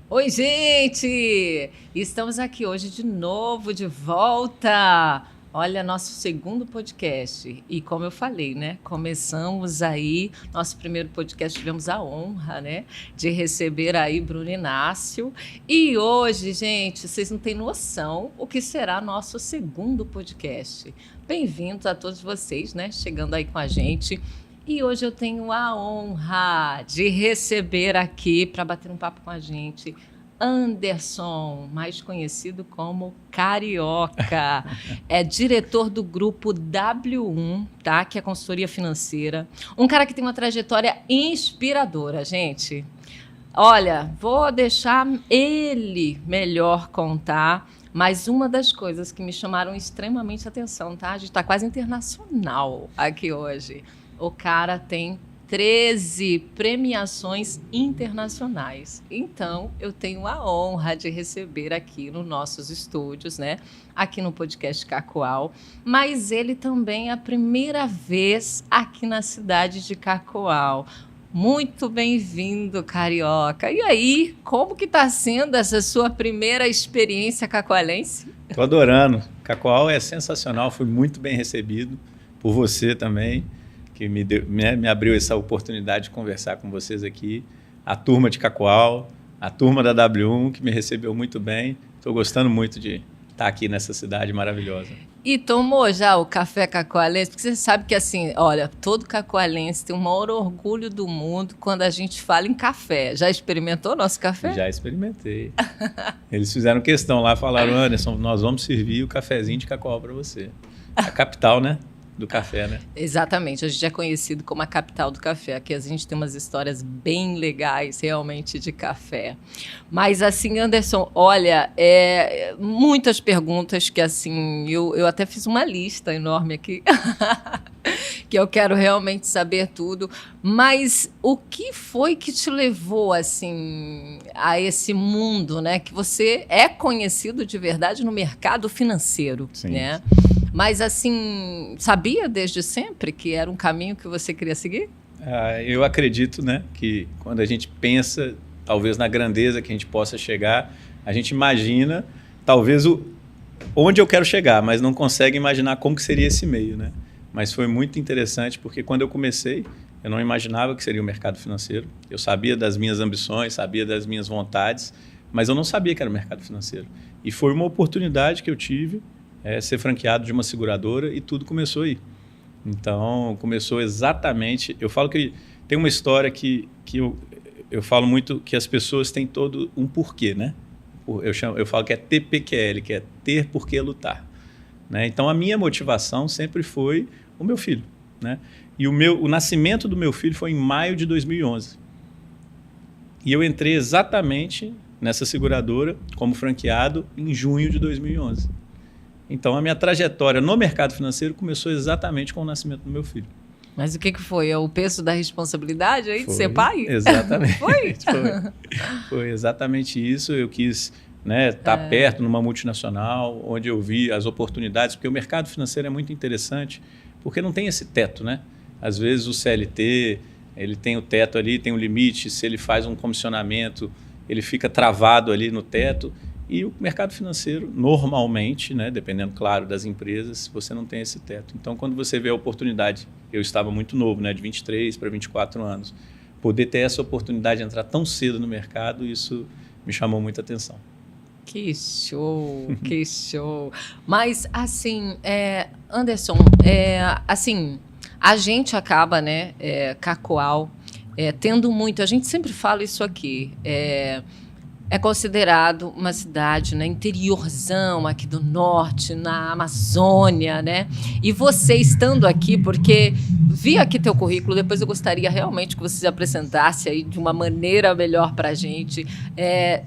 Oi, gente! Estamos aqui hoje de novo, de volta. Olha, nosso segundo podcast. E como eu falei, né? Começamos aí, nosso primeiro podcast, tivemos a honra, né? De receber aí Bruno Inácio. E hoje, gente, vocês não têm noção o que será nosso segundo podcast. Bem-vindos a todos vocês, né? Chegando aí com a gente. E hoje eu tenho a honra de receber aqui para bater um papo com a gente Anderson, mais conhecido como Carioca. É diretor do grupo W1, tá? Que é consultoria financeira. Um cara que tem uma trajetória inspiradora, gente. Olha, vou deixar ele melhor contar, mas uma das coisas que me chamaram extremamente atenção, tá? A gente está quase internacional aqui hoje. O cara tem 13 premiações internacionais. Então, eu tenho a honra de receber aqui nos nossos estúdios, né? Aqui no podcast Cacoal. Mas ele também é a primeira vez aqui na cidade de Cacoal. Muito bem-vindo, Carioca. E aí, como que está sendo essa sua primeira experiência cacoalense? Estou adorando. Cacoal é sensacional, fui muito bem recebido por você também, que me abriu essa oportunidade de conversar com vocês aqui. A turma de Cacoal, a turma da W1, que me recebeu muito bem. Estou gostando muito de estar aqui nessa cidade maravilhosa. E tomou já o café cacoalense? Porque você sabe que, assim, olha, todo cacoalense tem o maior orgulho do mundo quando a gente fala em café. Já experimentou nosso café? Já experimentei. Eles fizeram questão lá, falaram, Anderson, nós vamos servir o cafezinho de Cacoal para você. A capital, né? Do café, né? Exatamente, a gente é conhecido como a capital do café. Aqui a gente tem umas histórias bem legais, realmente, de café. Mas, assim, Anderson, olha, muitas perguntas que, assim, eu até fiz uma lista enorme aqui, que eu quero realmente saber tudo. Mas o que foi que te levou, assim, a esse mundo, né? Que você é conhecido de verdade no mercado financeiro, Sim. né? Mas, assim, sabia desde sempre que era um caminho que você queria seguir? Eu acredito, né, que quando a gente pensa, talvez na grandeza que a gente possa chegar, a gente imagina, talvez, onde eu quero chegar, mas não consegue imaginar como que seria esse meio, né? Mas foi muito interessante, porque quando eu comecei, eu não imaginava que seria o mercado financeiro. Eu sabia das minhas ambições, sabia das minhas vontades, mas eu não sabia que era o mercado financeiro. E foi uma oportunidade que eu tive, ser franqueado de uma seguradora, e tudo começou aí. Então, começou exatamente... Eu falo que tem uma história que eu falo muito que as pessoas têm todo um porquê, né? Eu falo que é TPQL, que é ter por que lutar. Né? Então, a minha motivação sempre foi o meu filho. Né? E o nascimento do meu filho foi em maio de 2011. E eu entrei exatamente nessa seguradora como franqueado em junho de 2011. Então, a minha trajetória no mercado financeiro começou exatamente com o nascimento do meu filho. Mas o que foi? É o peso da responsabilidade aí de ser pai? Exatamente. Foi? Foi exatamente isso. Eu quis, né, estar perto numa multinacional, onde eu vi as oportunidades, porque o mercado financeiro é muito interessante, porque não tem esse teto, né? Às vezes o CLT, ele tem o teto ali, tem o limite, se ele faz um comissionamento, ele fica travado ali no teto. E o mercado financeiro, normalmente, né, dependendo, claro, das empresas, você não tem esse teto. Então, quando você vê a oportunidade, eu estava muito novo, né, de 23 para 24 anos, poder ter essa oportunidade de entrar tão cedo no mercado, isso me chamou muita atenção. Que show, que show. Mas, assim, Anderson, assim, a gente acaba, né, Cacoal, tendo muito, a gente sempre fala isso aqui, é considerado uma cidade, né, interiorzão aqui do norte, na Amazônia, né? E você estando aqui, porque vi aqui teu currículo, depois eu gostaria realmente que você se apresentasse aí de uma maneira melhor para a gente,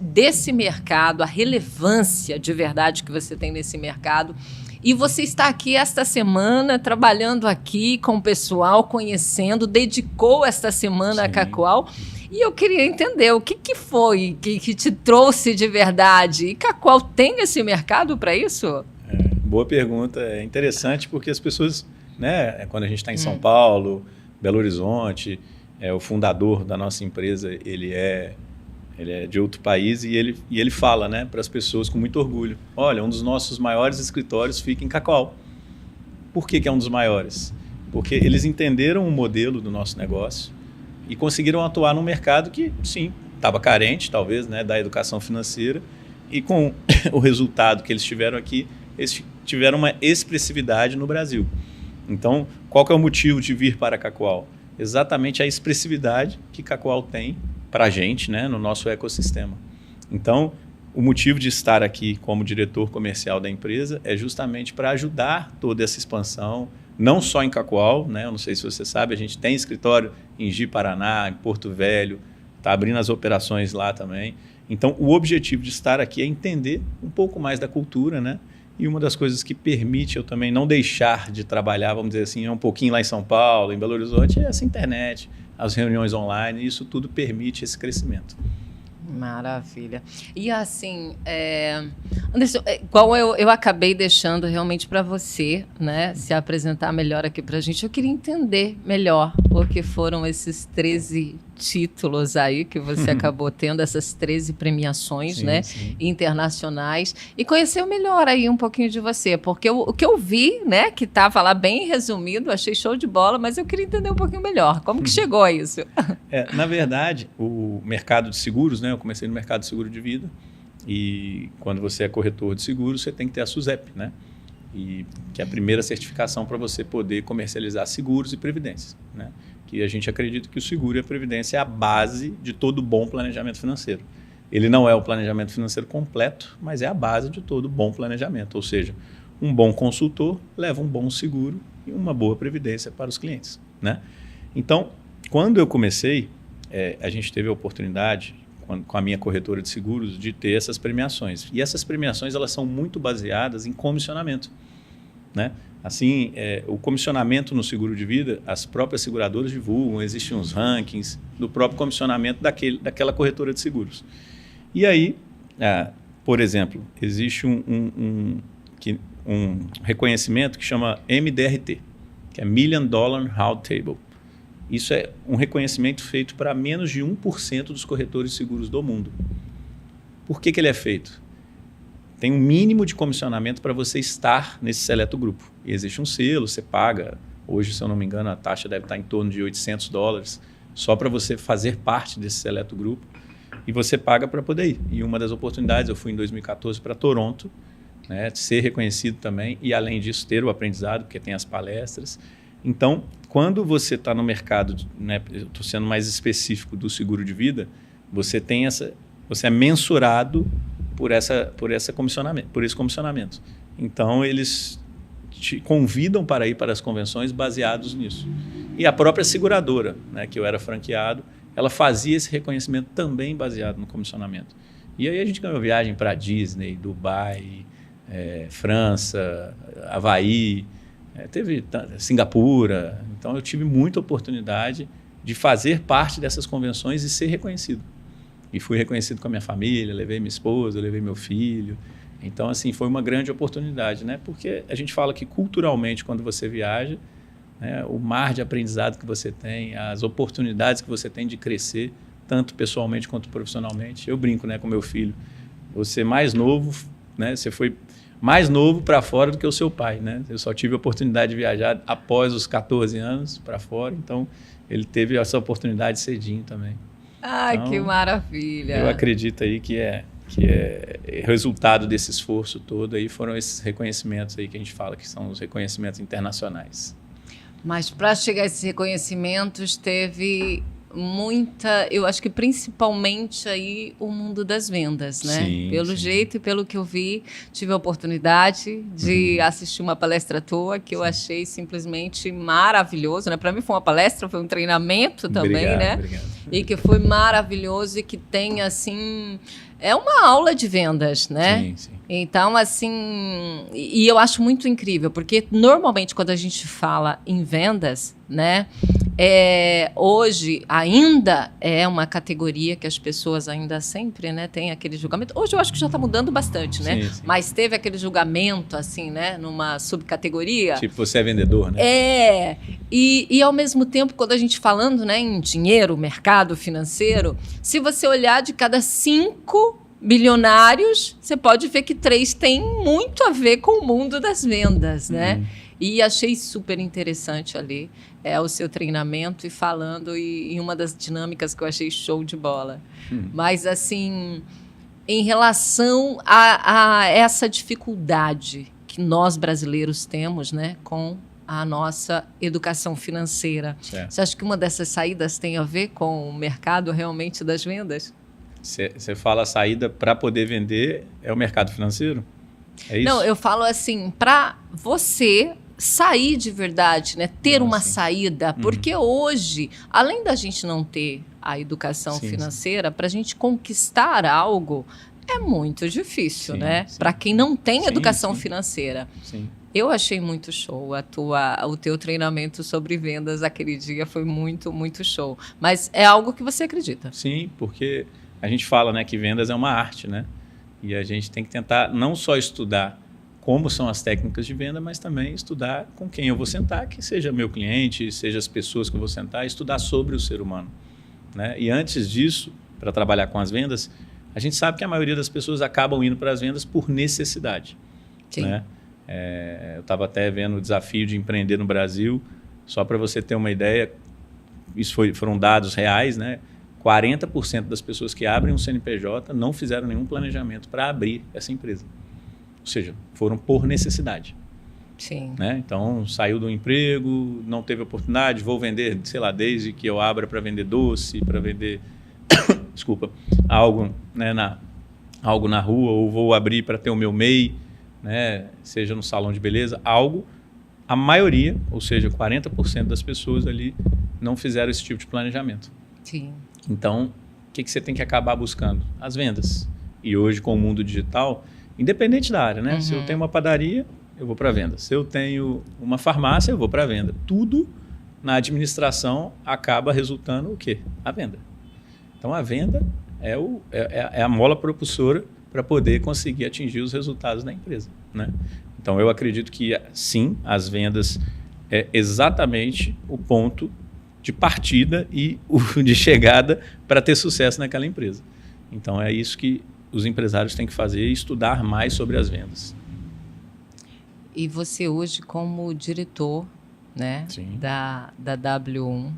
desse mercado, a relevância de verdade que você tem nesse mercado. E você está aqui esta semana, trabalhando aqui com o pessoal, conhecendo, dedicou esta semana a Cacoal. E eu queria entender o que foi que te trouxe de verdade. E Cacoal tem esse mercado para isso? Boa pergunta. É interessante porque as pessoas, né, quando a gente está em São Paulo, Belo Horizonte, o fundador da nossa empresa, ele é Ele é de outro país e ele fala, né, para as pessoas com muito orgulho. Olha, um dos nossos maiores escritórios fica em Cacoal. Por que é um dos maiores? Porque eles entenderam o modelo do nosso negócio e conseguiram atuar num mercado que, sim, estava carente, talvez, né, da educação financeira. E com o resultado que eles tiveram aqui, eles tiveram uma expressividade no Brasil. Então, qual que é o motivo de vir para Cacoal? Exatamente a expressividade que Cacoal tem para a gente, né, no nosso ecossistema. Então, o motivo de estar aqui como diretor comercial da empresa é justamente para ajudar toda essa expansão, não só em Cacoal, né, eu não sei se você sabe, a gente tem escritório em Ji-Paraná, em Porto Velho, está abrindo as operações lá também. Então, o objetivo de estar aqui é entender um pouco mais da cultura, né? E uma das coisas que permite eu também não deixar de trabalhar, vamos dizer assim, um pouquinho lá em São Paulo, em Belo Horizonte, é essa internet, as reuniões online, isso tudo permite esse crescimento. Maravilha. E assim, Anderson, igual eu acabei deixando realmente para você, né, se apresentar melhor aqui para a gente, eu queria entender melhor o que foram esses 13 títulos aí que você acabou tendo, essas 13 premiações, sim, né, sim, internacionais, e conhecer melhor aí um pouquinho de você, porque o que eu vi, né, que estava lá bem resumido, achei show de bola, mas eu queria entender um pouquinho melhor, como que chegou a isso? Na verdade, o mercado de seguros, né, eu comecei no mercado de seguro de vida, e quando você é corretor de seguros, você tem que ter a SUSEP, né, que é a primeira certificação para você poder comercializar seguros e previdências, né? Que a gente acredita que o seguro e a previdência é a base de todo bom planejamento financeiro. Ele não é o planejamento financeiro completo, mas é a base de todo bom planejamento. Ou seja, um bom consultor leva um bom seguro e uma boa previdência para os clientes, né? Então, quando eu comecei, a gente teve a oportunidade, com a minha corretora de seguros, de ter essas premiações. E essas premiações elas são muito baseadas em comissionamento, né? Assim, o comissionamento no seguro de vida, as próprias seguradoras divulgam, existem uns rankings do próprio comissionamento daquela corretora de seguros. E aí, por exemplo, existe um reconhecimento que chama MDRT, que é Million Dollar Round Table. Isso é um reconhecimento feito para menos de 1% dos corretores de seguros do mundo. Por que ele é feito? Tem um mínimo de comissionamento para você estar nesse seleto grupo. E existe um selo, você paga, hoje, se eu não me engano, a taxa deve estar em torno de $800, só para você fazer parte desse seleto grupo. E você paga para poder ir. E uma das oportunidades, eu fui em 2014 para Toronto, né, ser reconhecido também, e além disso ter o aprendizado, porque tem as palestras. Então, quando você está no mercado, né, eu estou sendo mais específico do seguro de vida, você é mensurado por esse comissionamento. Então, eles te convidam para ir para as convenções baseados nisso. E a própria seguradora, né, que eu era franqueado, ela fazia esse reconhecimento também baseado no comissionamento. E aí a gente ganhou viagem para Disney, Dubai, França, Havaí, teve Singapura. Então, eu tive muita oportunidade de fazer parte dessas convenções e ser reconhecido. E fui reconhecido com a minha família, levei minha esposa, levei meu filho. Então, assim, foi uma grande oportunidade, né? Porque a gente fala que culturalmente, quando você viaja, né, o mar de aprendizado que você tem, as oportunidades que você tem de crescer, tanto pessoalmente quanto profissionalmente. Eu brinco, né, com meu filho. Você mais novo, né? Você foi mais novo para fora do que o seu pai, né? Eu só tive a oportunidade de viajar após os 14 anos para fora, então ele teve essa oportunidade cedinho também. Ai, então, que maravilha! Eu acredito aí que resultado desse esforço todo aí foram esses reconhecimentos aí que a gente fala que são os reconhecimentos internacionais. Mas para chegar a esses reconhecimentos teve eu acho que principalmente aí o mundo das vendas, né? Sim, pelo jeito e pelo que eu vi, tive a oportunidade de assistir uma palestra tua que eu achei simplesmente maravilhoso, né? Para mim foi uma palestra, foi um treinamento também, né? Obrigado. E que foi maravilhoso e que tem, assim, é uma aula de vendas, né? Sim, sim. Então, assim, e eu acho muito incrível, porque normalmente quando a gente fala em vendas, né, Hoje ainda é uma categoria que as pessoas ainda sempre, né, têm aquele julgamento. Hoje eu acho que já está mudando bastante, né? Sim, sim. Mas teve aquele julgamento, assim, né, numa subcategoria. Tipo, você é vendedor, né? E ao mesmo tempo, quando a gente falando, né, em dinheiro, mercado financeiro, se você olhar de cada 5 bilionários, você pode ver que 3 têm muito a ver com o mundo das vendas, né? E achei super interessante ali o seu treinamento e falando em uma das dinâmicas que eu achei show de bola. Mas, assim, em relação a essa dificuldade que nós brasileiros temos, né, com a nossa educação financeira. Certo. Você acha que uma dessas saídas tem a ver com o mercado realmente das vendas? Você fala a saída para poder vender é o mercado financeiro? É isso? Não, eu falo assim, para você sair de verdade, né? Ter uma sim. saída. Porque hoje, além da gente não ter a educação financeira, para a gente conquistar algo é muito difícil, né? Para quem não tem educação financeira. Sim. Eu achei muito show o teu treinamento sobre vendas aquele dia, foi muito, muito show. Mas é algo que você acredita? Sim, porque a gente fala, né, que vendas é uma arte, né? E a gente tem que tentar não só estudar como são as técnicas de venda, mas também estudar com quem eu vou sentar, que seja meu cliente, seja as pessoas que eu vou sentar, estudar sobre o ser humano, né? E antes disso, para trabalhar com as vendas, a gente sabe que a maioria das pessoas acabam indo para as vendas por necessidade. Sim. Né? Eu estava até vendo o desafio de empreender no Brasil, só para você ter uma ideia, isso foram dados reais, né? 40% das pessoas que abrem um CNPJ não fizeram nenhum planejamento para abrir essa empresa. Ou seja, foram por necessidade. Sim. Né? Então, saiu do emprego, não teve oportunidade, vou vender, sei lá, desde que eu abra para vender doce, para vender, desculpa, algo, né, algo na rua, ou vou abrir para ter o meu MEI, né, seja no salão de beleza, algo, a maioria, ou seja, 40% das pessoas ali não fizeram esse tipo de planejamento. Sim. Então, o que você tem que acabar buscando? As vendas. E hoje, com o mundo digital, independente da área, né? Se eu tenho uma padaria, eu vou para a venda. Se eu tenho uma farmácia, eu vou para a venda. Tudo na administração acaba resultando o quê? A venda. Então, a venda é a mola propulsora para poder conseguir atingir os resultados da empresa, né? Então, eu acredito que, sim, as vendas é exatamente o ponto de partida e o de chegada para ter sucesso naquela empresa. Então, é isso que os empresários têm que fazer e estudar mais sobre as vendas. E você hoje como diretor, né, da W1,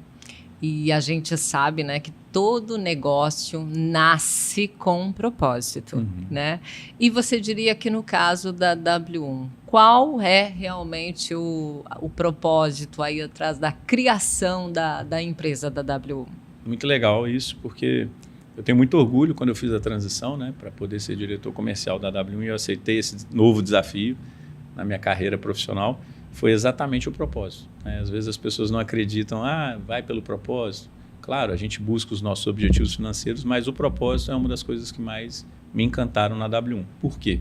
e a gente sabe, né, que todo negócio nasce com um propósito, né? E você diria que no caso da W1, qual é realmente o propósito aí atrás da criação da empresa da W1? Muito legal isso, porque eu tenho muito orgulho quando eu fiz a transição, né, para poder ser diretor comercial da W1, e eu aceitei esse novo desafio na minha carreira profissional. Foi exatamente o propósito, né? Às vezes as pessoas não acreditam, vai pelo propósito. Claro, a gente busca os nossos objetivos financeiros, mas o propósito é uma das coisas que mais me encantaram na W1. Por quê?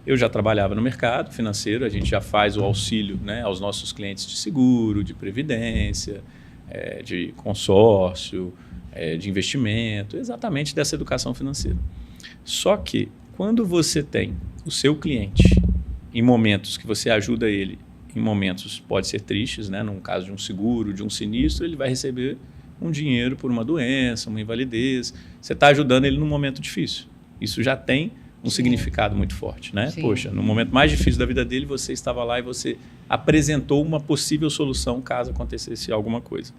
Eu já trabalhava no mercado financeiro, a gente já faz o auxílio, né, aos nossos clientes de seguro, de previdência, de consórcio, de investimento, exatamente dessa educação financeira. Só que quando você tem o seu cliente em momentos que você ajuda ele, em momentos pode ser tristes, né, num caso de um seguro, de um sinistro, ele vai receber um dinheiro por uma doença, uma invalidez. Você está ajudando ele num momento difícil. Isso já tem um significado muito forte, né? Sim. Poxa, no momento mais difícil da vida dele, você estava lá e você apresentou uma possível solução caso acontecesse alguma coisa.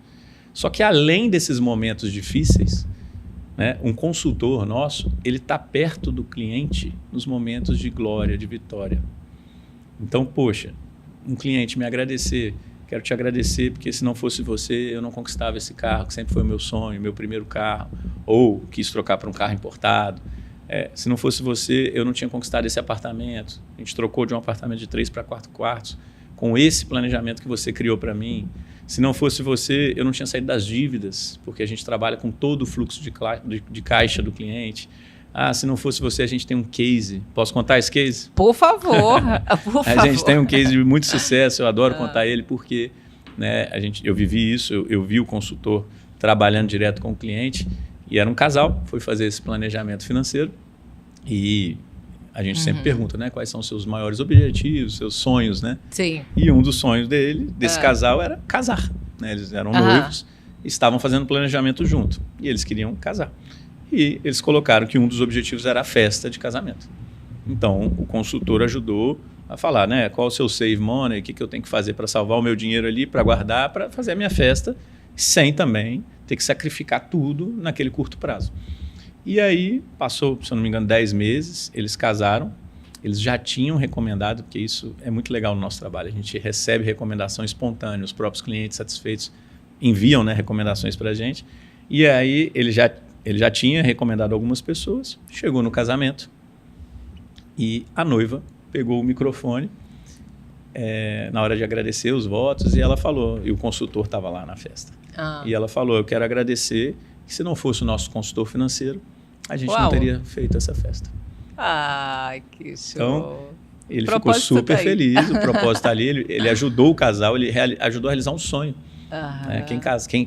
Só que além desses momentos difíceis, né, um consultor nosso, ele está perto do cliente nos momentos de glória, de vitória. Então, poxa, um cliente me agradecer, quero te agradecer porque se não fosse você, eu não conquistava esse carro, que sempre foi o meu sonho, meu primeiro carro, ou quis trocar para um carro importado. Se não fosse você, eu não tinha conquistado esse apartamento. A gente trocou de um apartamento de 3 para 4 quartos com esse planejamento que você criou para mim. Se não fosse você, eu não tinha saído das dívidas, porque a gente trabalha com todo o fluxo de caixa do cliente. Se não fosse você, a gente tem um case. Posso contar esse case? Por favor, por favor. A gente tem um case de muito sucesso, eu adoro contar ele, porque né? Eu vivi isso, eu vi o consultor trabalhando direto com o cliente e era um casal, foi fazer esse planejamento financeiro e a gente sempre pergunta, né? Quais são os seus maiores objetivos, seus sonhos, né? Sim. E um dos sonhos desse casal era casar, né? Eles eram noivos, estavam fazendo planejamento junto e eles queriam casar. E eles colocaram que um dos objetivos era a festa de casamento. Então, o consultor ajudou a falar, né? Qual o seu save money, o que eu tenho que fazer para salvar o meu dinheiro ali, para guardar, para fazer a minha festa, sem também ter que sacrificar tudo naquele curto prazo. E aí, passou, se eu não me engano, 10 meses, eles casaram, eles já tinham recomendado, porque isso é muito legal no nosso trabalho, a gente recebe recomendação espontânea, os próprios clientes satisfeitos enviam, né, recomendações para a gente, e aí ele já tinha recomendado algumas pessoas, chegou no casamento e a noiva pegou o microfone na hora de agradecer os votos e ela falou, e o consultor estava lá na festa, e ela falou, eu quero agradecer que se não fosse o nosso consultor financeiro, a gente não teria feito essa festa. Ai, que show. Então, ele ficou super feliz, o propósito está ali, ele ajudou o casal, ele ajudou a realizar um sonho.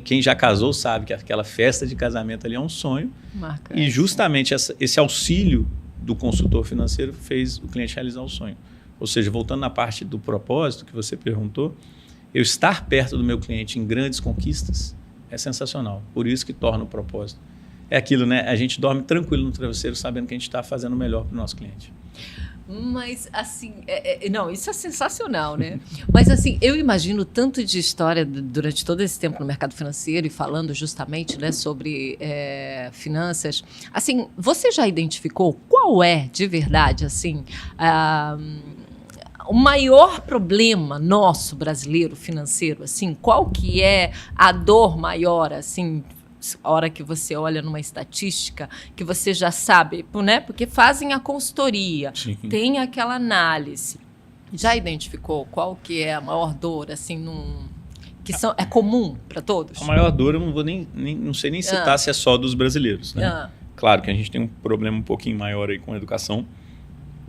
Quem já casou sabe que aquela festa de casamento ali é um sonho. Marcante. E justamente esse auxílio do consultor financeiro fez o cliente realizar o sonho. Ou seja, voltando na parte do propósito que você perguntou, eu estar perto do meu cliente em grandes conquistas é sensacional. Por isso que torna o propósito. É aquilo, né? A gente dorme tranquilo no travesseiro sabendo que a gente está fazendo o melhor para o nosso cliente. Mas, assim, não, isso é sensacional, né? Mas, assim, eu imagino tanto de história durante todo esse tempo no mercado financeiro e falando justamente, né, sobre finanças. Assim, você já identificou qual é, de verdade, assim, o maior problema nosso brasileiro financeiro, assim, qual que é a dor maior, assim, a hora que você olha numa estatística, que você já sabe, né? Porque fazem a consultoria, tem aquela análise. Já identificou qual que é a maior dor, assim, é comum para todos? A maior dor eu não vou não sei nem citar se é só dos brasileiros, né? Claro que a gente tem um problema um pouquinho maior aí com a educação,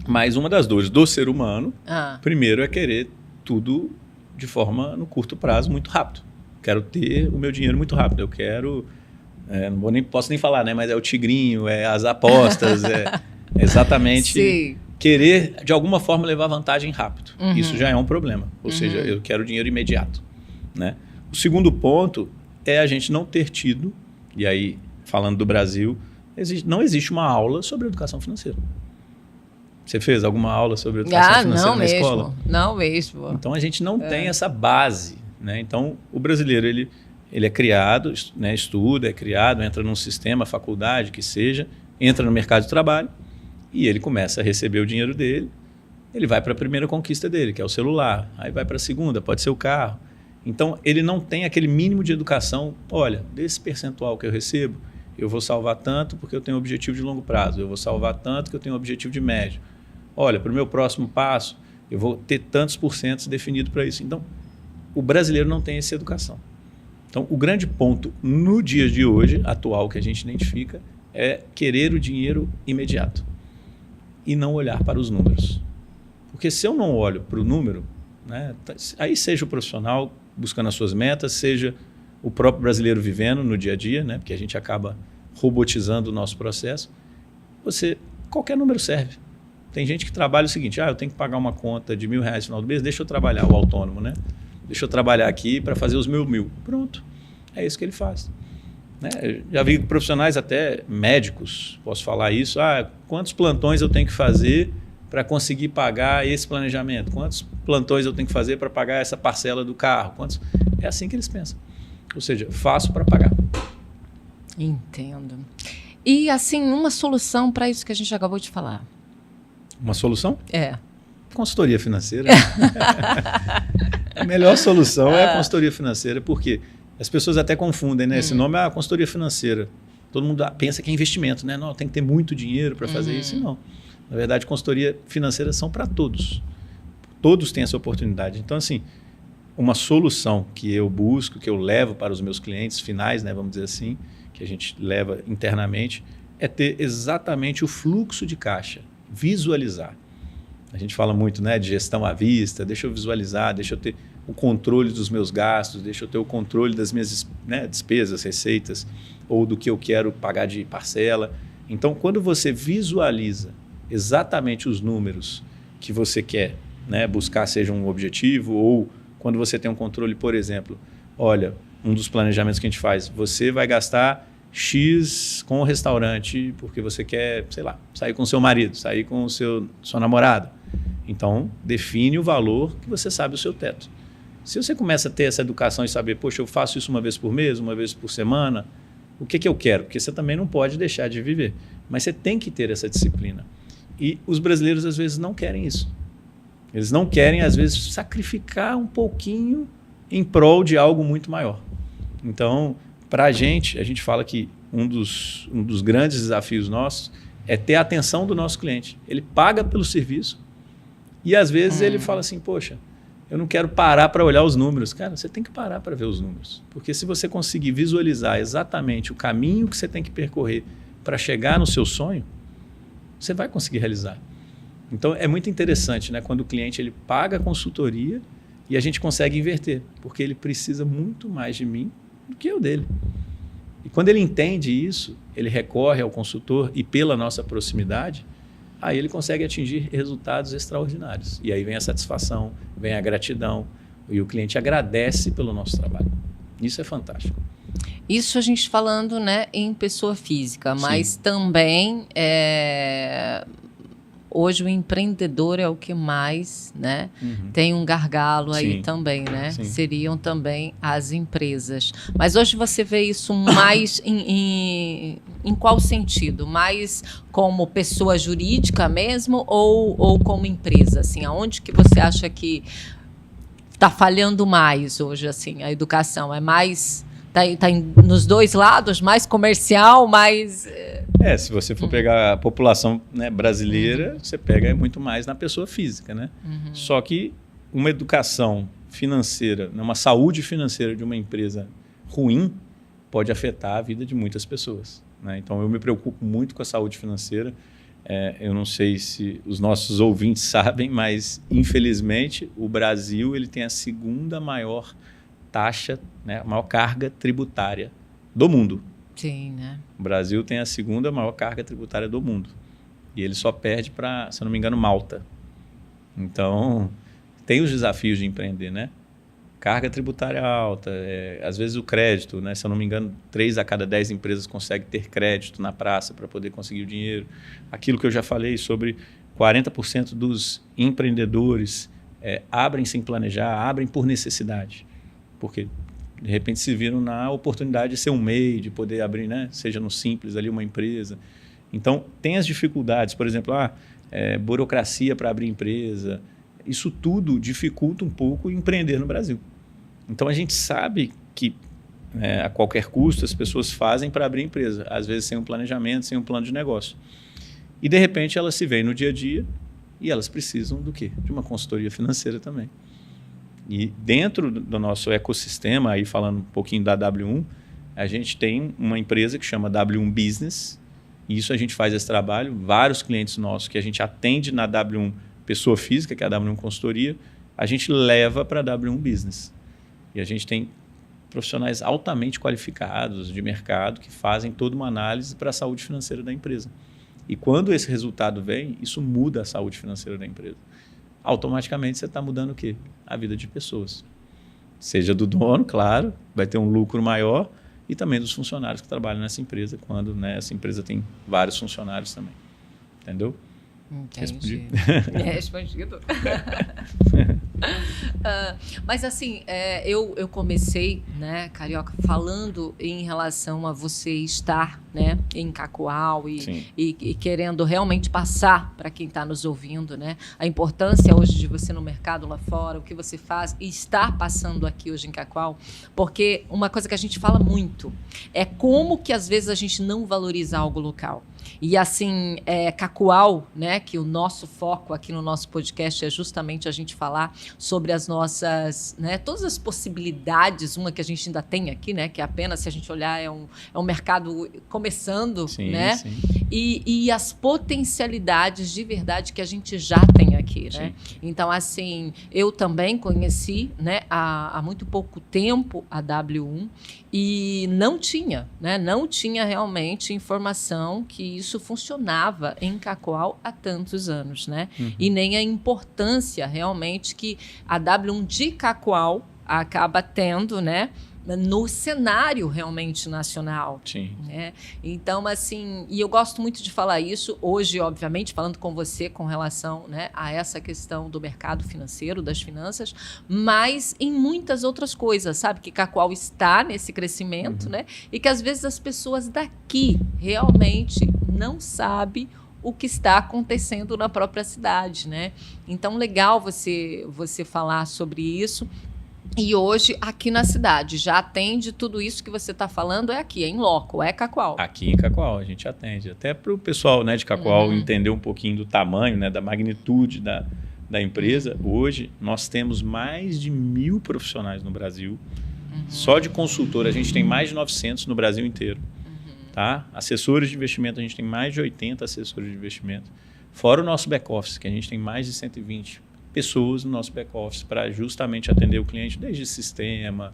mas uma das dores do ser humano, primeiro é querer tudo de forma, no curto prazo, muito rápido. Quero ter o meu dinheiro muito rápido, eu quero... posso nem falar, né? Mas é o tigrinho, é as apostas, é exatamente querer, de alguma forma, levar vantagem rápido. Isso já é um problema. Ou seja, eu quero dinheiro imediato, né? O segundo ponto é a gente não ter tido, e aí, falando do Brasil, não existe uma aula sobre educação financeira. Você fez alguma aula sobre educação financeira na escola? Não mesmo. Então, a gente não tem essa base, né? Então, o brasileiro, ele é criado, né, estuda, é criado, entra num sistema, faculdade, que seja, entra no mercado de trabalho e ele começa a receber o dinheiro dele, ele vai para a primeira conquista dele, que é o celular, aí vai para a segunda, pode ser o carro. Então, ele não tem aquele mínimo de educação, olha, desse percentual que eu recebo, eu vou salvar tanto porque eu tenho um objetivo de longo prazo, eu vou salvar tanto que eu tenho um objetivo de médio. Olha, para o meu próximo passo, eu vou ter tantos porcentos definido para isso. Então, o brasileiro não tem essa educação. Então, o grande ponto no dia de hoje, atual, que a gente identifica, é querer o dinheiro imediato e não olhar para os números. Porque se eu não olho para o número, né, aí seja o profissional buscando as suas metas, seja o próprio brasileiro vivendo no dia a dia, né, porque a gente acaba robotizando o nosso processo, qualquer número serve. Tem gente que trabalha o seguinte, eu tenho que pagar uma conta de R$1.000 no final do mês, deixa eu trabalhar, o autônomo, né? Deixa eu trabalhar aqui para fazer os 1.000. Pronto, é isso que ele faz. Né? Eu já vi profissionais, até médicos, posso falar isso, quantos plantões eu tenho que fazer para conseguir pagar esse planejamento? Quantos plantões eu tenho que fazer para pagar essa parcela do carro? É assim que eles pensam. Ou seja, faço para pagar. Entendo. E, assim, uma solução para isso que a gente acabou de falar. Uma solução? É. Consultoria financeira. A melhor solução é a consultoria financeira, porque as pessoas até confundem, né? Esse nome é consultoria financeira. Todo mundo pensa que é investimento, né? Não, tem que ter muito dinheiro para fazer isso. E não. Na verdade, consultoria financeira são para todos. Todos têm essa oportunidade. Então, assim, uma solução que eu busco, que eu levo para os meus clientes finais, né? Vamos dizer assim, que a gente leva internamente, é ter exatamente o fluxo de caixa, visualizar. A gente fala muito, né, de gestão à vista, deixa eu visualizar, deixa eu ter o controle dos meus gastos, deixa eu ter o controle das minhas, né, despesas, receitas, ou do que eu quero pagar de parcela. Então, quando você visualiza exatamente os números que você quer, né, buscar, seja um objetivo, ou quando você tem um controle, por exemplo, olha, um dos planejamentos que a gente faz, você vai gastar X com o restaurante porque você quer, sei lá, sair com o seu marido, sair com o sua namorada. Então, define o valor que você sabe o seu teto. Se você começa a ter essa educação e saber, poxa, eu faço isso uma vez por mês, uma vez por semana, o que eu quero? Porque você também não pode deixar de viver. Mas você tem que ter essa disciplina. E os brasileiros, às vezes, não querem isso. Eles não querem, às vezes, sacrificar um pouquinho em prol de algo muito maior. Então, para a gente fala que um dos grandes desafios nossos é ter a atenção do nosso cliente. Ele paga pelo serviço e, às vezes, ele fala assim, poxa, eu não quero parar para olhar os números. Cara, você tem que parar para ver os números. Porque se você conseguir visualizar exatamente o caminho que você tem que percorrer para chegar no seu sonho, você vai conseguir realizar. Então, é muito interessante, né, quando o cliente ele paga a consultoria e a gente consegue inverter, porque ele precisa muito mais de mim do que eu dele. E quando ele entende isso, ele recorre ao consultor e pela nossa proximidade, aí ele consegue atingir resultados extraordinários. E aí vem a satisfação, vem a gratidão e o cliente agradece pelo nosso trabalho. Isso é fantástico. Isso a gente falando, né, em pessoa física, mas Sim. também hoje o empreendedor é o que mais, né, tem um gargalo aí Sim. também, né? Sim. Seriam também as empresas. Mas hoje você vê isso mais em qual sentido? Mais como pessoa jurídica mesmo ou como empresa? Assim, aonde que você acha que está falhando mais hoje, assim, a educação? É mais... Está nos dois lados, mais comercial, mais... Se você for pegar a população, né, brasileira, você pega muito mais na pessoa física, né? Só que uma educação financeira, uma saúde financeira de uma empresa ruim pode afetar a vida de muitas pessoas, né? Então, eu me preocupo muito com a saúde financeira. Eu não sei se os nossos ouvintes sabem, mas, infelizmente, o Brasil ele tem a segunda maior taxa, né, a maior carga tributária do mundo. Sim, né? O Brasil tem a segunda maior carga tributária do mundo. E ele só perde para, se eu não me engano, Malta. Então, tem os desafios de empreender, né? Carga tributária alta, às vezes o crédito, né? Se eu não me engano, 3 a cada 10 empresas conseguem ter crédito na praça para poder conseguir o dinheiro. Aquilo que eu já falei sobre 40% dos empreendedores abrem sem planejar, abrem por necessidade. Porque, de repente, se viram na oportunidade de ser um MEI, de poder abrir, né, seja no Simples, ali uma empresa. Então, tem as dificuldades, por exemplo, burocracia para abrir empresa. Isso tudo dificulta um pouco empreender no Brasil. Então, a gente sabe que, a qualquer custo, as pessoas fazem para abrir empresa, às vezes sem um planejamento, sem um plano de negócio. E, de repente, elas se veem no dia a dia e elas precisam do quê? De uma consultoria financeira também. E dentro do nosso ecossistema, aí falando um pouquinho da W1, a gente tem uma empresa que chama W1 Business, e isso a gente faz esse trabalho, vários clientes nossos que a gente atende na W1 pessoa física, que é a W1 consultoria, a gente leva para a W1 Business. E a gente tem profissionais altamente qualificados de mercado que fazem toda uma análise para a saúde financeira da empresa. E quando esse resultado vem, isso muda a saúde financeira da empresa. Automaticamente você está mudando o quê? A vida de pessoas. Seja do dono, claro, vai ter um lucro maior, e também dos funcionários que trabalham nessa empresa, quando, né, essa empresa tem vários funcionários também. Entendeu? Entendi. Respondido. Mas assim, eu comecei, né, Carioca, falando em relação a você estar, né, em Cacoal e querendo realmente passar para quem está nos ouvindo, né, a importância hoje de você no mercado lá fora, o que você faz e estar passando aqui hoje em Cacoal, porque uma coisa que a gente fala muito é como que às vezes a gente não valoriza algo local. E assim, Cacoal, né, que o nosso foco aqui no nosso podcast é justamente a gente falar sobre as nossas, né, todas as possibilidades, uma que a gente ainda tem aqui, né, que apenas, se a gente olhar, é um mercado começando, sim, né, sim. E as potencialidades de verdade que a gente já tem aqui. aqui, né? Então, assim, eu também conheci, né, há muito pouco tempo a W1 e não tinha, né? Não tinha realmente informação que isso funcionava em Cacoal há tantos anos, né? E nem a importância realmente que a W1 de Cacoal acaba tendo, né, no cenário realmente nacional. Sim. Né? Então, assim, e eu gosto muito de falar isso hoje, obviamente, falando com você com relação, né, a essa questão do mercado financeiro, das finanças, mas em muitas outras coisas, sabe? Que Cacoal está nesse crescimento, né? E que às vezes as pessoas daqui realmente não sabem o que está acontecendo na própria cidade, né? Então, legal você falar sobre isso. E hoje, aqui na cidade, já atende tudo isso que você está falando, é aqui, é em loco, é Cacoal. Aqui em Cacoal a gente atende. Até para o pessoal, né, de Cacoal entender um pouquinho do tamanho, né, da magnitude da empresa. Hoje, nós temos mais de 1.000 profissionais no Brasil. Só de consultor, a gente tem mais de 900 no Brasil inteiro. Tá? Assessores de investimento, a gente tem mais de 80 assessores de investimento. Fora o nosso back-office, que a gente tem mais de 120 pessoas no nosso back-office para justamente atender o cliente desde sistema,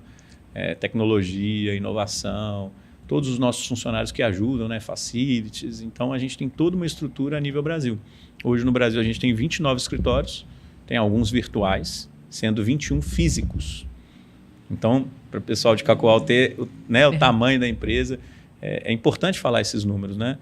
tecnologia, inovação, todos os nossos funcionários que ajudam, né, facilities. Então, a gente tem toda uma estrutura a nível Brasil. Hoje, no Brasil, a gente tem 29 escritórios, tem alguns virtuais, sendo 21 físicos. Então, para o pessoal de Cacoal ter, né, o tamanho da empresa, é importante falar esses números, né?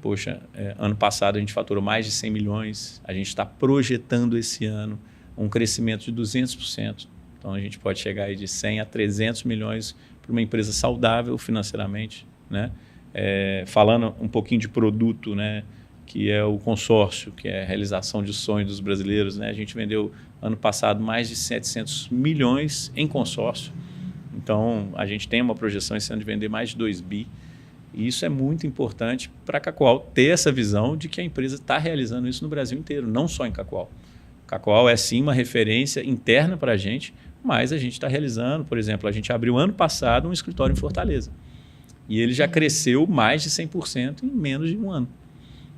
Poxa, ano passado a gente faturou mais de 100 milhões, a gente está projetando esse ano um crescimento de 200%. Então, a gente pode chegar aí de 100 a 300 milhões para uma empresa saudável financeiramente, né? Falando um pouquinho de produto, né, que é o consórcio, que é a realização de sonhos dos brasileiros, né? A gente vendeu, ano passado, mais de 700 milhões em consórcio. Então, a gente tem uma projeção esse ano de vender mais de 2 bi. E isso é muito importante para a Cacoal ter essa visão de que a empresa está realizando isso no Brasil inteiro, não só em Cacoal. Cacoal é sim uma referência interna para a gente, mas a gente está realizando, por exemplo, a gente abriu ano passado um escritório em Fortaleza. E ele já cresceu mais de 100% em menos de um ano.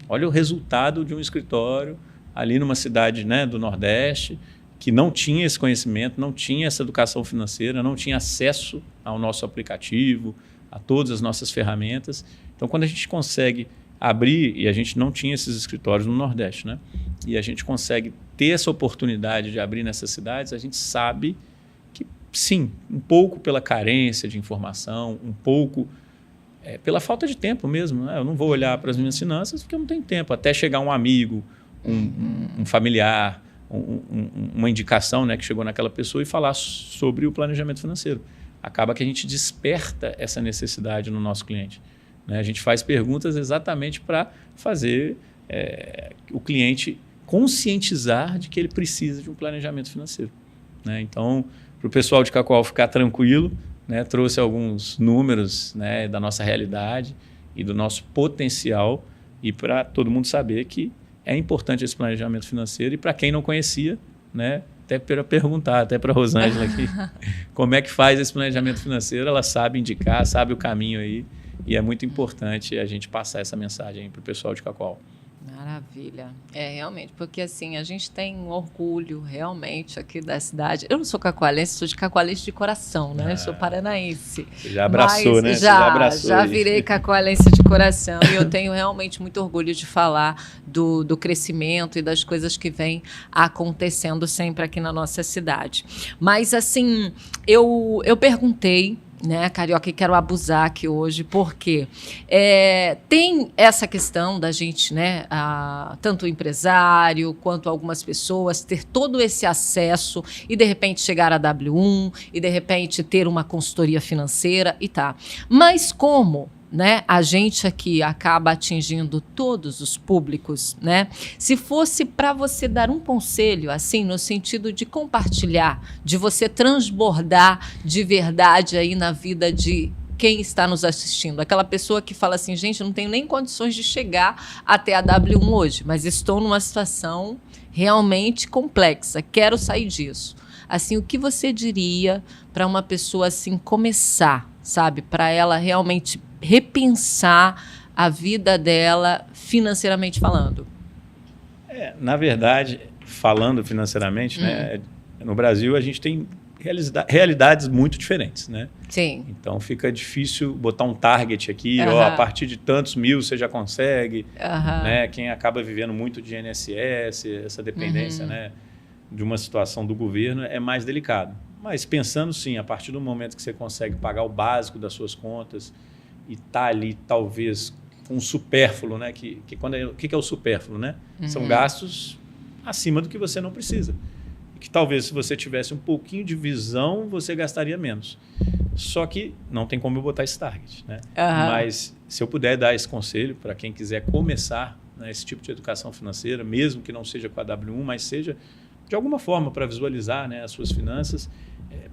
Olha o resultado de um escritório ali numa cidade, né, do Nordeste, que não tinha esse conhecimento, não tinha essa educação financeira, não tinha acesso ao nosso aplicativo, a todas as nossas ferramentas. Então, quando a gente consegue abrir, e a gente não tinha esses escritórios no Nordeste, né? E a gente consegue ter essa oportunidade de abrir nessas cidades, a gente sabe que, sim, um pouco pela carência de informação, um pouco pela falta de tempo mesmo, né? Eu não vou olhar para as minhas finanças porque eu não tenho tempo, até chegar um amigo, um familiar, uma indicação, né, que chegou naquela pessoa e falar sobre o planejamento financeiro. Acaba que a gente desperta essa necessidade no nosso cliente, né? A gente faz perguntas exatamente para fazer o cliente conscientizar de que ele precisa de um planejamento financeiro, né? Então, para o pessoal de Cacoal ficar tranquilo, né, trouxe alguns números, né, da nossa realidade e do nosso potencial, e para todo mundo saber que é importante esse planejamento financeiro. E para quem não conhecia, né, até para perguntar, até para a Rosângela aqui, como é que faz esse planejamento financeiro, ela sabe indicar, sabe o caminho aí, e é muito importante a gente passar essa mensagem para o pessoal de Cacoal. Maravilha. Realmente, porque assim, a gente tem um orgulho realmente aqui da cidade. Eu não sou cacoalense, sou de cacoalense de coração, né? Eu sou paranaense. Você já abraçou, né? Já virei cacoalense de coração e eu tenho realmente muito orgulho de falar do crescimento e das coisas que vêm acontecendo sempre aqui na nossa cidade. Mas assim, eu perguntei, né, Carioca, e quero abusar aqui hoje, porque tem essa questão da gente, né, tanto o empresário quanto algumas pessoas, ter todo esse acesso e, de repente, chegar à W1 e, de repente, ter uma consultoria financeira e tá. Mas como, né, a gente aqui acaba atingindo todos os públicos, né? Se fosse para você dar um conselho, assim, no sentido de compartilhar, de você transbordar de verdade aí na vida de quem está nos assistindo, aquela pessoa que fala assim, gente, eu não tenho nem condições de chegar até a W1 hoje, mas estou numa situação realmente complexa, quero sair disso. Assim, o que você diria para uma pessoa assim começar, sabe, para ela realmente repensar a vida dela financeiramente falando? Na verdade, falando financeiramente, né, no Brasil a gente tem realidades muito diferentes, né? Sim. Então fica difícil botar um target aqui, a partir de tantos mil você já consegue, né? Quem acaba vivendo muito de INSS, essa dependência, né, de uma situação do governo é mais delicado. Mas pensando sim, a partir do momento que você consegue pagar o básico das suas contas e tá ali talvez com um supérfluo, né? O que é o supérfluo, né? São gastos acima do que você não precisa. Que talvez se você tivesse um pouquinho de visão, você gastaria menos. Só que não tem como eu botar esse target, né? Mas se eu puder dar esse conselho para quem quiser começar, né, esse tipo de educação financeira, mesmo que não seja com a W1, mas seja de alguma forma para visualizar, né, as suas finanças,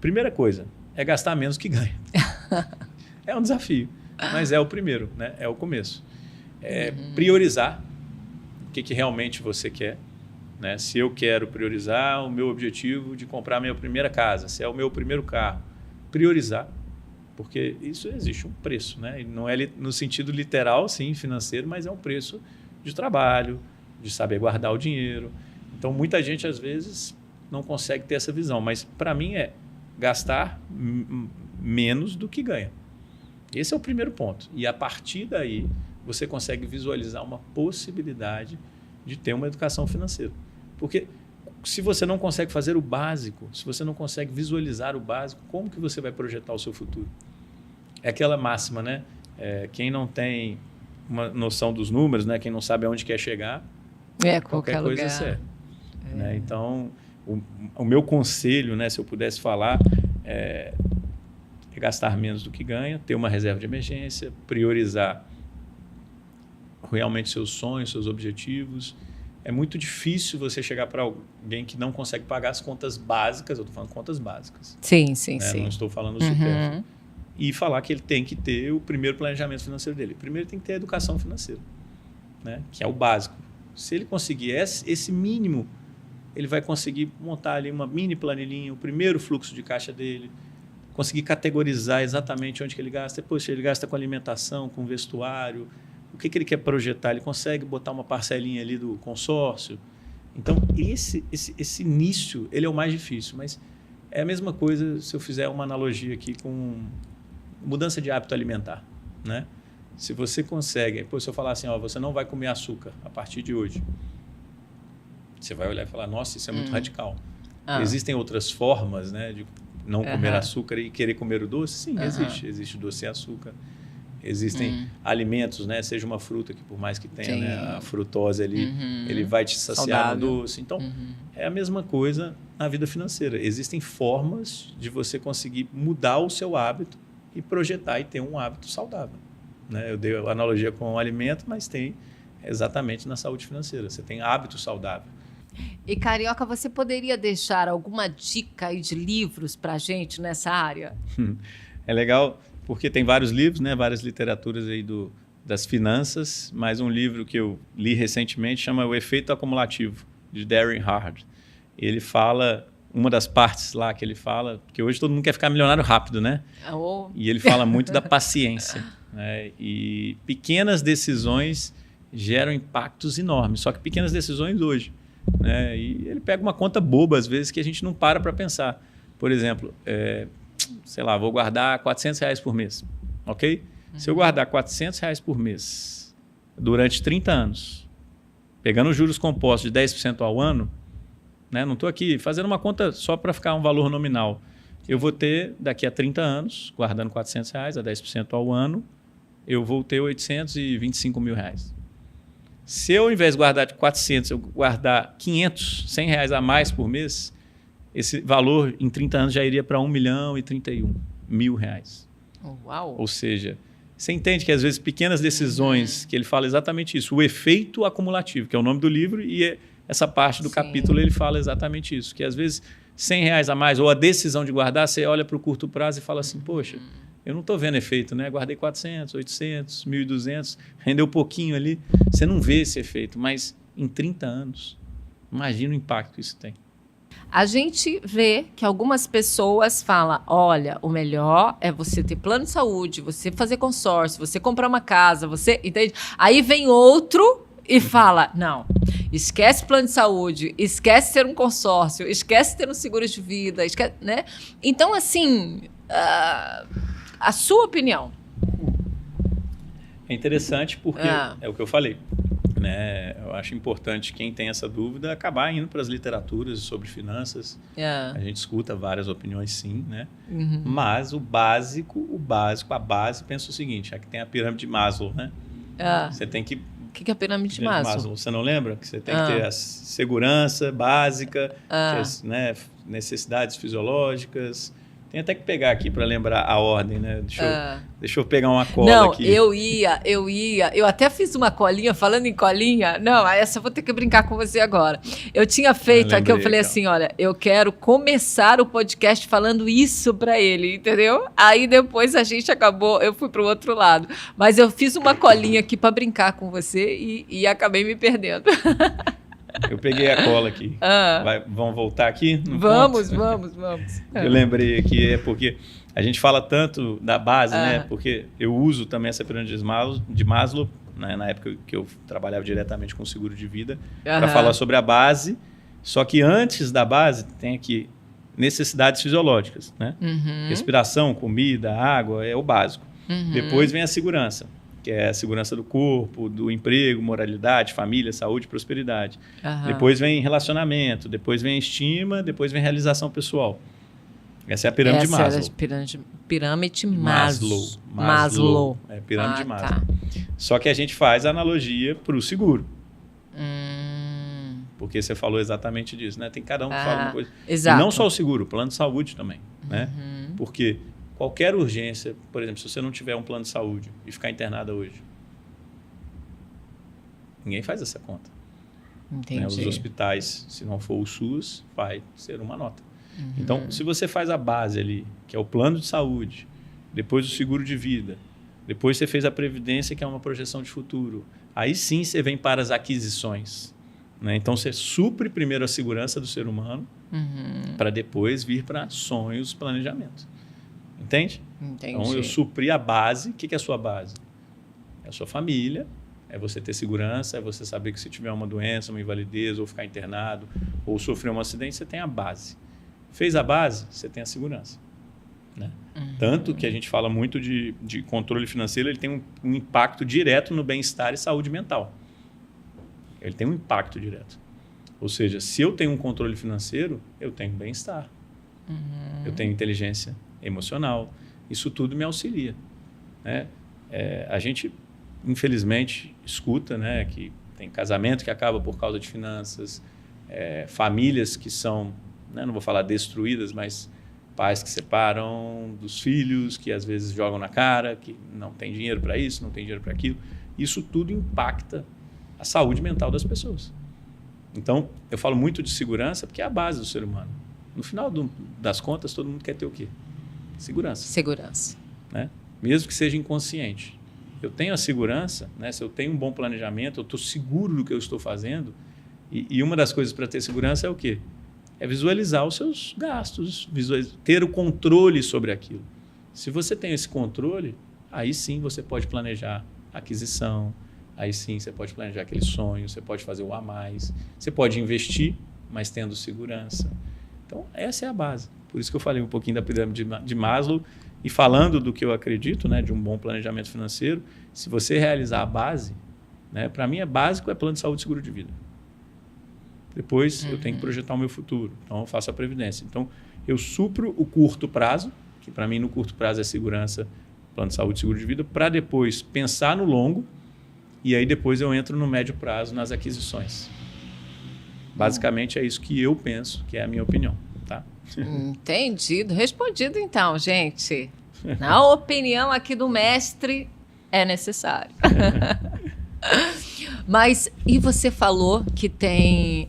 primeira coisa é gastar menos que ganha. É um desafio, mas é o primeiro, né? É o começo. Priorizar o que realmente você quer. Né? Se eu quero priorizar o meu objetivo de comprar a minha primeira casa, se é o meu primeiro carro, priorizar, porque isso existe um preço, né? E não é no sentido literal, sim, financeiro, mas é um preço de trabalho, de saber guardar o dinheiro. Então, muita gente, às vezes, não consegue ter essa visão, mas para mim é gastar menos do que ganha. Esse é o primeiro ponto. E a partir daí, você consegue visualizar uma possibilidade de ter uma educação financeira. Porque se você não consegue fazer o básico, se você não consegue visualizar o básico, como que você vai projetar o seu futuro? É aquela máxima, né? Quem não tem uma noção dos números, né? Quem não sabe aonde quer chegar, qualquer coisa serve. Né? Então, o meu conselho, né, se eu pudesse falar, é gastar menos do que ganha, ter uma reserva de emergência, priorizar realmente seus sonhos, seus objetivos. É muito difícil você chegar para alguém que não consegue pagar as contas básicas, eu estou falando contas básicas. Sim. Não estou falando do supérfluo. E falar que ele tem que ter o primeiro planejamento financeiro dele. Primeiro tem que ter a educação financeira, né? Que é o básico. Se ele conseguir esse mínimo, ele vai conseguir montar ali uma mini planilhinha, o primeiro fluxo de caixa dele, conseguir categorizar exatamente onde que ele gasta. Poxa, ele gasta com alimentação, com vestuário. O que ele quer projetar? Ele consegue botar uma parcelinha ali do consórcio? Então, esse início, ele é o mais difícil, mas é a mesma coisa se eu fizer uma analogia aqui com mudança de hábito alimentar, né? Se você consegue, depois se eu falar assim, você não vai comer açúcar a partir de hoje, você vai olhar e falar, nossa, isso é muito radical. Existem outras formas, né, de não comer açúcar e querer comer o doce? Sim, existe doce sem açúcar. Existem alimentos, né? Seja uma fruta que por mais que tenha, né, a frutose ali, ele vai te saciar no doce. Então, é a mesma coisa na vida financeira. Existem formas de você conseguir mudar o seu hábito e projetar e ter um hábito saudável. Né? Eu dei a analogia com o alimento, mas tem exatamente na saúde financeira. Você tem hábito saudável. E, Carioca, você poderia deixar alguma dica aí de livros para a gente nessa área? É legal... porque tem vários livros, né, várias literaturas aí das finanças, mas um livro que eu li recentemente chama O Efeito Acumulativo, de Darren Hard. Ele fala, uma das partes lá que ele fala, que hoje todo mundo quer ficar milionário rápido, né? E ele fala muito da paciência, né? E pequenas decisões geram impactos enormes, só que pequenas decisões hoje, né? E ele pega uma conta boba, às vezes, que a gente não para pensar. Por exemplo, sei lá, vou guardar R$400 por mês, ok? Se eu guardar R$400 por mês durante 30 anos, pegando os juros compostos de 10% ao ano, né? Não estou aqui fazendo uma conta só para ficar um valor nominal. Eu vou ter, daqui a 30 anos, guardando R$400 a 10% ao ano, eu vou ter R$825 mil. Se eu, ao invés de guardar de 400, eu guardar 500, R$100 a mais por mês, esse valor em 30 anos já iria para R$1.031.000. Uau! Ou seja, você entende que às vezes pequenas decisões, que ele fala exatamente isso, o efeito acumulativo, que é o nome do livro, e essa parte do capítulo ele fala exatamente isso, que às vezes R$100 a mais, ou a decisão de guardar, você olha para o curto prazo e fala assim, poxa, eu não estou vendo efeito, né? Guardei 400, 800, 1.200, rendeu pouquinho ali, você não vê esse efeito, mas em 30 anos, imagina o impacto que isso tem. A gente vê que algumas pessoas falam, olha, o melhor é você ter plano de saúde, você fazer consórcio, você comprar uma casa, você... Entende? Aí vem outro e fala, não, esquece plano de saúde, esquece ter um consórcio, esquece ter um seguro de vida, esquece, né? Então, assim, a sua opinião. É interessante porque é o que eu falei, né? Eu acho importante quem tem essa dúvida acabar indo para as literaturas sobre finanças. A gente escuta várias opiniões, sim, né? Mas a base, pensa o seguinte, aqui tem a pirâmide de Maslow, né? Você tem que... O que é a pirâmide de Maslow? Você não lembra? Que você tem que ter a segurança básica, né? Necessidades fisiológicas. Tem até que pegar aqui para lembrar a ordem, né? Deixa eu pegar uma cola aqui. Não, eu até fiz uma colinha, falando em colinha, não, essa eu vou ter que brincar com você agora. Eu tinha feito aqui, eu falei assim, olha, eu quero começar o podcast falando isso para ele, entendeu? Aí depois a gente acabou, eu fui pro outro lado, mas eu fiz uma colinha aqui para brincar com você e acabei me perdendo. Eu peguei a cola aqui. Vamos voltar aqui? Vamos. Eu lembrei aqui, porque a gente fala tanto da base, né? Porque eu uso também essa pirâmide de Maslow, né? Na época que eu trabalhava diretamente com seguro de vida, para falar sobre a base. Só que antes da base tem aqui necessidades fisiológicas, né? Respiração, comida, água, é o básico. Depois vem a segurança, que é a segurança do corpo, do emprego, moralidade, família, saúde, prosperidade. Depois vem relacionamento, depois vem estima, depois vem realização pessoal. Essa é a pirâmide de Maslow. Pirâmide Maslow. É pirâmide de Maslow. Tá. Só que a gente faz a analogia para o seguro. Porque você falou exatamente disso, né? Tem cada um que fala uma coisa. Exato. E não só o seguro, o plano de saúde também, né? Porque qualquer urgência, por exemplo, se você não tiver um plano de saúde e ficar internada hoje, ninguém faz essa conta. Entendi. Né? Os hospitais, se não for o SUS, vai ser uma nota. Então, se você faz a base ali, que é o plano de saúde, depois o seguro de vida, depois você fez a previdência, que é uma projeção de futuro, aí sim você vem para as aquisições. Né? Então, você supre primeiro a segurança do ser humano, para depois vir para sonhos, planejamento. Entende? Entendi. Então, eu supri a base. O que é a sua base? É a sua família, é você ter segurança, é você saber que se tiver uma doença, uma invalidez, ou ficar internado, ou sofrer um acidente, você tem a base. Fez a base, você tem a segurança. Né? Tanto que a gente fala muito de controle financeiro, ele tem um impacto direto no bem-estar e saúde mental. Ele tem um impacto direto. Ou seja, se eu tenho um controle financeiro, eu tenho bem-estar. Eu tenho inteligência emocional. Isso tudo me auxilia. Né? A gente, infelizmente, escuta, né, que tem casamento que acaba por causa de finanças, famílias que são, né, não vou falar destruídas, mas pais que separam dos filhos, que às vezes jogam na cara, que não tem dinheiro para isso, não tem dinheiro para aquilo. Isso tudo impacta a saúde mental das pessoas. Então, eu falo muito de segurança porque é a base do ser humano. No final das contas, todo mundo quer ter o quê? Segurança. Segurança. Né? Mesmo que seja inconsciente. Eu tenho a segurança, né? Se eu tenho um bom planejamento, eu estou seguro do que eu estou fazendo. E uma das coisas para ter segurança é o quê? É visualizar os seus gastos, ter o controle sobre aquilo. Se você tem esse controle, aí sim você pode planejar a aquisição, aí sim você pode planejar aquele sonho, você pode fazer o a mais, você pode investir, mas tendo segurança. Então, essa é a base. Por isso que eu falei um pouquinho da pirâmide de Maslow e falando do que eu acredito, né, de um bom planejamento financeiro, se você realizar a base, né, para mim é básico, é plano de saúde e seguro de vida. Depois eu tenho que projetar o meu futuro, então eu faço a previdência. Então, eu supro o curto prazo, que para mim no curto prazo é segurança, plano de saúde e seguro de vida, para depois pensar no longo e aí depois eu entro no médio prazo nas aquisições. Basicamente é isso que eu penso, que é a minha opinião. Tá? Entendido. Respondido então, gente. Na opinião aqui do mestre, é necessário. Mas, e você falou que tem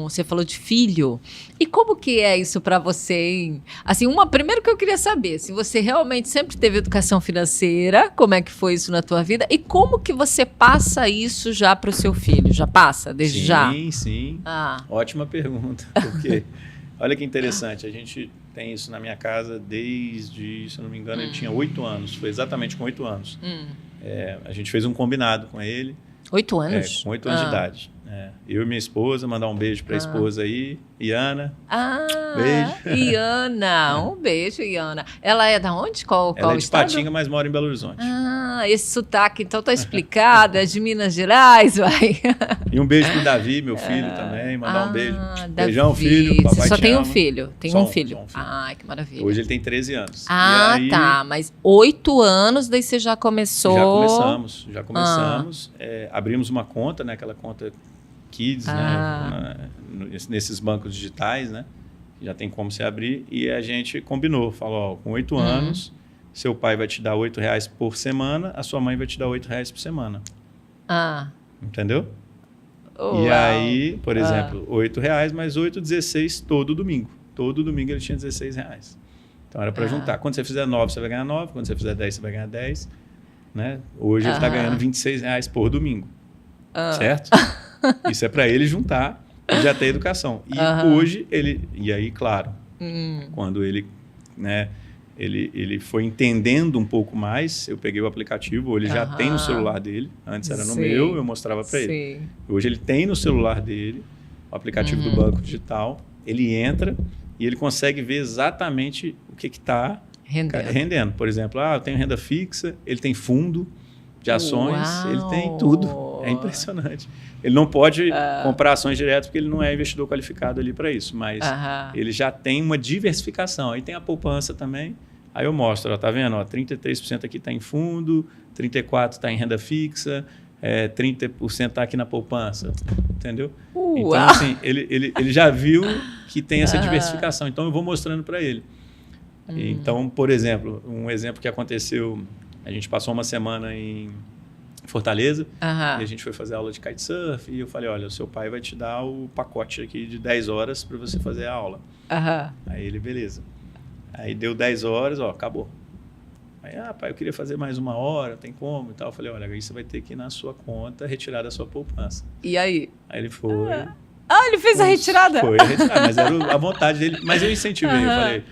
você falou de filho. E como que é isso para você, hein? Assim, primeiro que eu queria saber, se você realmente sempre teve educação financeira, como é que foi isso na tua vida? E como que você passa isso já para o seu filho? Já passa, desde já? Sim. Ótima pergunta, porque olha que interessante, a gente tem isso na minha casa desde, se eu não me engano, ele tinha 8 anos, foi exatamente com 8 anos. A gente fez um combinado com ele. 8 anos? Com 8 anos de idade. Eu e minha esposa, mandar um beijo para a esposa aí, Iana. Beijo. Iana, um beijo, Iana. Ela é da onde? Qual Ela é de estado? Patinga, mas mora em Belo Horizonte. Esse sotaque, então tá explicado, é de Minas Gerais, vai. E um beijo pro Davi, meu filho também, mandar um beijo. Davi. Beijão, filho, papai Você só te tem ama. um filho? Tem Só um filho. só um filho. Ai, que maravilha. Hoje ele tem 13 anos. E aí, tá, mas 8 anos, daí você já começou... Já começamos. Abrimos uma conta, né? Aquela conta Kids, né? Nesses bancos digitais, né? Já tem como se abrir. E a gente combinou, falou, com 8 anos, seu pai vai te dar R$8 por semana, a sua mãe vai te dar R$8 por semana. Entendeu? E aí, por exemplo, R$8 mais 8, 16 todo domingo. Todo domingo ele tinha R$16. Então era para juntar. Quando você fizer 9, você vai ganhar 9. Quando você fizer 10, você vai ganhar 10. Né? Hoje ele está ganhando R$26 por domingo. Certo? Isso é para ele juntar e já ter educação. E hoje ele... E aí, claro, quando ele, né, ele foi entendendo um pouco mais, eu peguei o aplicativo, ele já tem no celular dele. Antes era no meu, eu mostrava para ele. Hoje ele tem no celular dele o aplicativo do banco digital. Ele entra e ele consegue ver exatamente o que está rendendo. Por exemplo, eu tenho renda fixa, ele tem fundo de ações, ele tem tudo. É impressionante. Ele não pode comprar ações direto porque ele não é investidor qualificado ali para isso, mas ele já tem uma diversificação. Aí tem a poupança também. Aí eu mostro, tá vendo? 33% aqui está em fundo, 34% está em renda fixa, 30% está aqui na poupança, entendeu? Então, assim, ele já viu que tem essa diversificação. Então, eu vou mostrando para ele. Então, por exemplo, um exemplo que aconteceu, a gente passou uma semana em Fortaleza e a gente foi fazer aula de kitesurf e eu falei, olha, o seu pai vai te dar o pacote aqui de 10 horas para você fazer a aula. Aí ele, beleza. Aí deu 10 horas, acabou. Aí, pai, eu queria fazer mais 1 hora, tem como e tal. Eu falei, olha, aí você vai ter que ir na sua conta retirar da sua poupança. E aí? Aí ele foi... ele fez a retirada? Foi a retirada, mas era a vontade dele. Mas eu incentivei, eu falei,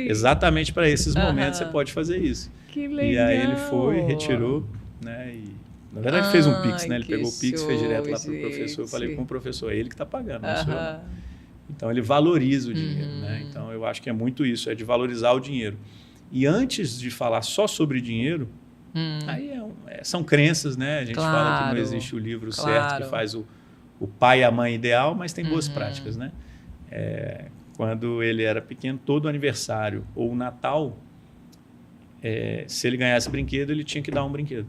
exatamente para esses momentos você pode fazer isso. Que legal. E aí ele foi, retirou, né? E, na verdade, fez um Pix, né? Ele pegou o Pix, fez direto lá para o professor. Eu falei com o professor, é ele que está pagando, não sou eu. Então, ele valoriza o dinheiro, né? Então, eu acho que é muito isso, é de valorizar o dinheiro. E antes de falar só sobre dinheiro, aí são crenças, né? A gente fala que não existe o livro certo que faz o pai e a mãe ideal, mas tem boas práticas, né? Quando ele era pequeno, todo aniversário ou Natal, se ele ganhasse brinquedo, ele tinha que dar um brinquedo.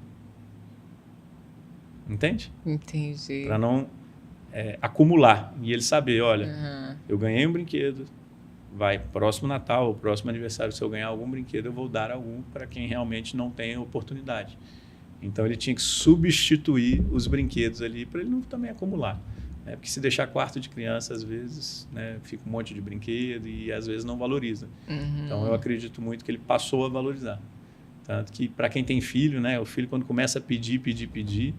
Entende? Entendi. Para não acumular. E ele saber, olha, eu ganhei um brinquedo, próximo Natal, ou próximo aniversário, se eu ganhar algum brinquedo, eu vou dar algum para quem realmente não tem oportunidade. Então, ele tinha que substituir os brinquedos ali para ele não também acumular. Porque se deixar quarto de criança, às vezes, né, fica um monte de brinquedo e às vezes não valoriza. Então, eu acredito muito que ele passou a valorizar. Tanto que, para quem tem filho, né, o filho, quando começa a pedir,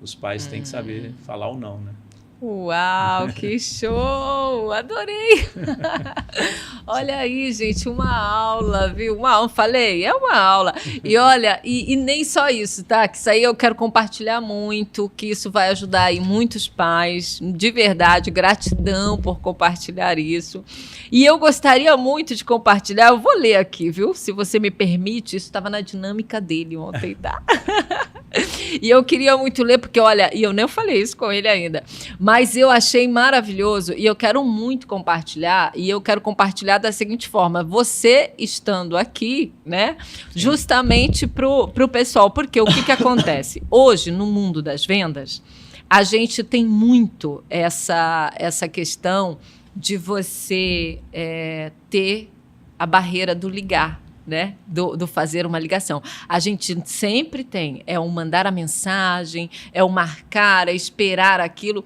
os pais têm que saber falar ou não, né? Uau, que show! Adorei! Olha aí, gente, uma aula, viu? Falei, é uma aula. E olha, e nem só isso, tá? Que isso aí eu quero compartilhar muito, que isso vai ajudar aí muitos pais. De verdade, gratidão por compartilhar isso. E eu gostaria muito de compartilhar, eu vou ler aqui, viu? Se você me permite, isso estava na dinâmica dele ontem, tá? E eu queria muito ler, porque olha, e eu nem falei isso com ele ainda, mas eu achei maravilhoso e eu quero muito compartilhar, e eu quero compartilhar da seguinte forma, você estando aqui, né, justamente pro pessoal, porque o que acontece? Hoje, no mundo das vendas, a gente tem muito essa questão de você ter a barreira do ligar, né? Do fazer uma ligação. A gente sempre tem, o mandar a mensagem, o marcar, esperar aquilo,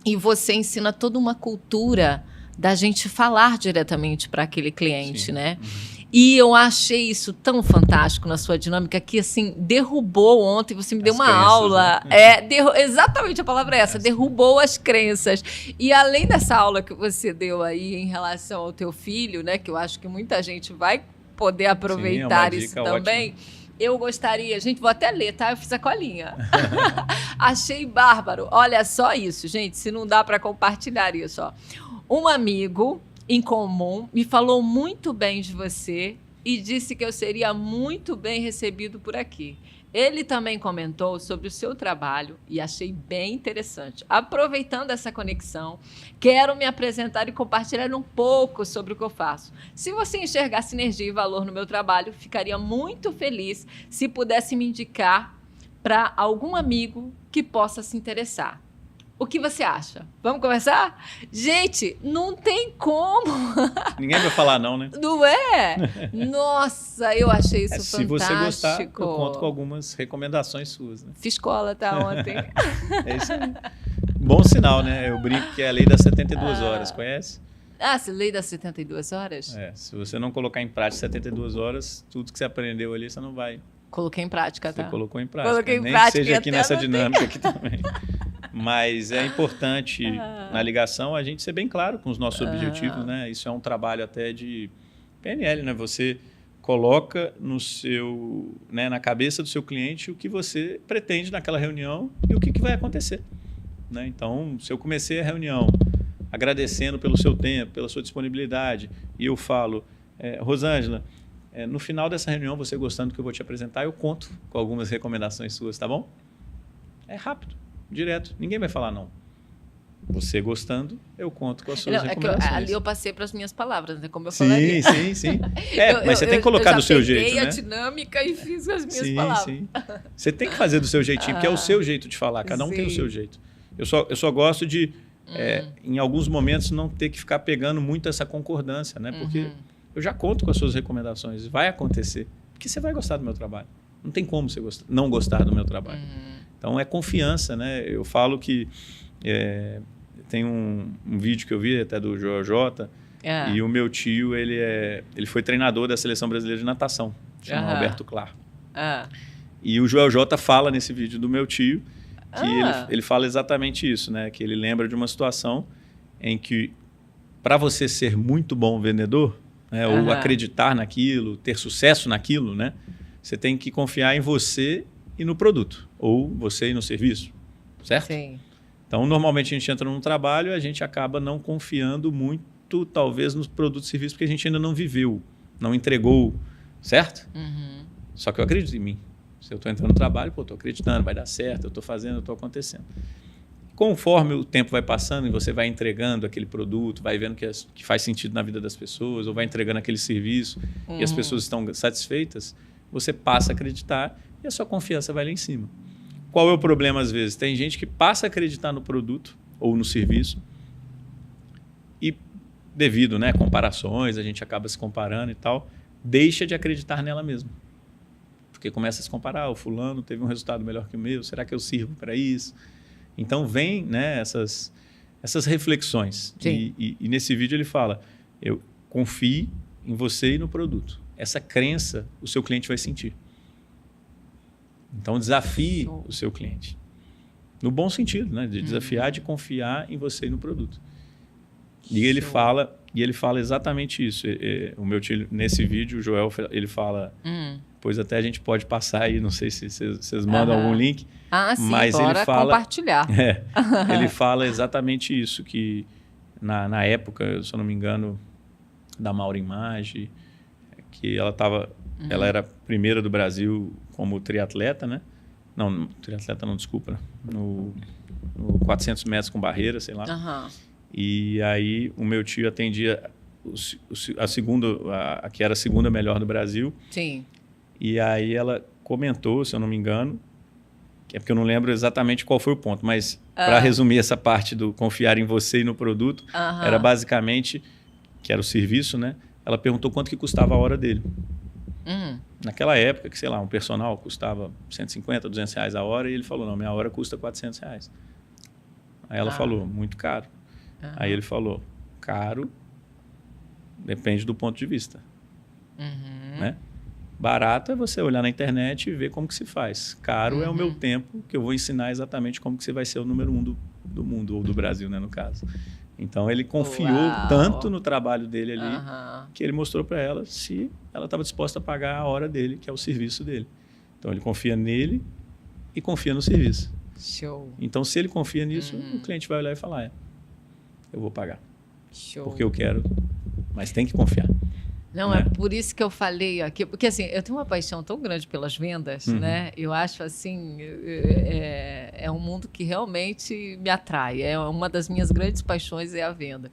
e você ensina toda uma cultura da gente falar diretamente para aquele cliente, né? E eu achei isso tão fantástico na sua dinâmica que, assim, derrubou ontem, você me deu uma aula. Né? Exatamente, a palavra é essa, derrubou as crenças. E além dessa aula que você deu aí em relação ao teu filho, né? Que eu acho que muita gente vai poder aproveitar isso também. Ótima. Eu gostaria... Gente, vou até ler, tá? Eu fiz a colinha. Achei bárbaro. Olha só isso, gente. Se não dá para compartilhar isso, ó. Um amigo em comum me falou muito bem de você e disse que eu seria muito bem recebido por aqui. Ele também comentou sobre o seu trabalho e achei bem interessante. Aproveitando essa conexão, quero me apresentar e compartilhar um pouco sobre o que eu faço. Se você enxergar sinergia e valor no meu trabalho, ficaria muito feliz se pudesse me indicar para algum amigo que possa se interessar. O que você acha? Vamos conversar? Gente, não tem como. Ninguém vai falar não, né? Não é? Nossa, eu achei isso fantástico. Se você gostar, eu conto com algumas recomendações suas. Né? Fiz cola, tá, ontem. É isso aí. Bom sinal, né? Eu brinco que é a lei das 72 horas, conhece? Ah, lei das 72 horas? Se você não colocar em prática 72 horas, tudo que você aprendeu ali, você não vai... Coloquei em prática, tá? Você colocou em prática. Coloquei em Nem prática. que seja aqui nessa dinâmica aqui também. Mas é importante, na ligação, a gente ser bem claro com os nossos objetivos, né? Isso é um trabalho até de PNL, né? Você coloca no seu, né, na cabeça do seu cliente o que você pretende naquela reunião e o que vai acontecer. Né? Então, se eu comecei a reunião agradecendo pelo seu tempo, pela sua disponibilidade, e eu falo, Rosângela, no final dessa reunião, você gostando do que eu vou te apresentar, eu conto com algumas recomendações suas, tá bom? É rápido. Direto, ninguém vai falar não. Você gostando, eu conto com as suas recomendações. Ali eu passei para as minhas palavras, né? Como eu falaria. Sim. Mas você tem que colocar do seu jeito, né? Eu peguei a dinâmica e fiz as minhas palavras. Sim. Você tem que fazer do seu jeitinho, porque é o seu jeito de falar. Cada um tem o seu jeito. Eu só gosto de, em alguns momentos, não ter que ficar pegando muito essa concordância, né? Porque eu já conto com as suas recomendações. Vai acontecer. Porque você vai gostar do meu trabalho. Não tem como você não gostar do meu trabalho. Então, é confiança, né? Eu falo que tem um vídeo que eu vi até do Joel J. E o meu tio, ele foi treinador da Seleção Brasileira de Natação, chama Alberto Clar. E o Joel J. fala nesse vídeo do meu tio que ele fala exatamente isso, né? Que ele lembra de uma situação em que, para você ser muito bom vendedor, né, ou acreditar naquilo, ter sucesso naquilo, né, você tem que confiar em você e no produto, ou você e no serviço, certo? Sim. Então, normalmente a gente entra num trabalho e a gente acaba não confiando muito, talvez, nos produtos e serviços, porque a gente ainda não viveu, não entregou, certo? Só que eu acredito em mim. Se eu estou entrando no trabalho, estou acreditando, vai dar certo, eu estou fazendo, estou acontecendo. Conforme o tempo vai passando e você vai entregando aquele produto, vai vendo que faz sentido na vida das pessoas, ou vai entregando aquele serviço e as pessoas estão satisfeitas, você passa a acreditar e a sua confiança vai lá em cima. Qual é o problema às vezes? Tem gente que passa a acreditar no produto ou no serviço e devido, né, a comparações, a gente acaba se comparando e tal, deixa de acreditar nela mesma. Porque começa a se comparar, o fulano teve um resultado melhor que o meu, será que eu sirvo para isso? Então vem, né, essas reflexões. E nesse vídeo ele fala, eu confie em você e no produto. Essa crença o seu cliente vai sentir. Então, desafie o seu cliente. No bom sentido, né? De desafiar, de confiar em você e no produto. E ele fala exatamente isso. O meu tio, nesse vídeo, o Joel, ele fala... Depois até a gente pode passar aí, não sei se vocês mandam algum link. Sim, mas bora ele fala, compartilhar. Ele fala exatamente isso, que na época, se eu não me engano, da Maura Image, que ela era a primeira do Brasil como triatleta, né? Não, triatleta não, desculpa. No 400 metros com barreira, sei lá. E aí o meu tio atendia a que era a segunda melhor do Brasil. Sim. E aí ela comentou, se eu não me engano, que é porque eu não lembro exatamente qual foi o ponto, mas para resumir essa parte do confiar em você e no produto, era basicamente, que era o serviço, né? Ela perguntou quanto que custava a hora dele. Naquela época, que sei lá, um personal custava 150, 200 reais a hora, e ele falou, não, minha hora custa 400 reais. Aí ela falou, muito caro. Aí ele falou, caro depende do ponto de vista. Né? Barato é você olhar na internet e ver como que se faz. Caro é o meu tempo, que eu vou ensinar exatamente como que você vai ser o número 1 do mundo, ou do Brasil, né, no caso. Então, ele confiou tanto no trabalho dele ali, que ele mostrou para ela se ela estava disposta a pagar a hora dele, que é o serviço dele. Então, ele confia nele e confia no serviço. Show. Então, se ele confia nisso, o cliente vai olhar e falar, eu vou pagar. Show. Porque eu quero, mas tem que confiar. Não, né? é por isso que eu falei aqui, porque assim, eu tenho uma paixão tão grande pelas vendas, né? Eu acho assim, é um mundo que realmente me atrai, é uma das minhas grandes paixões é a venda.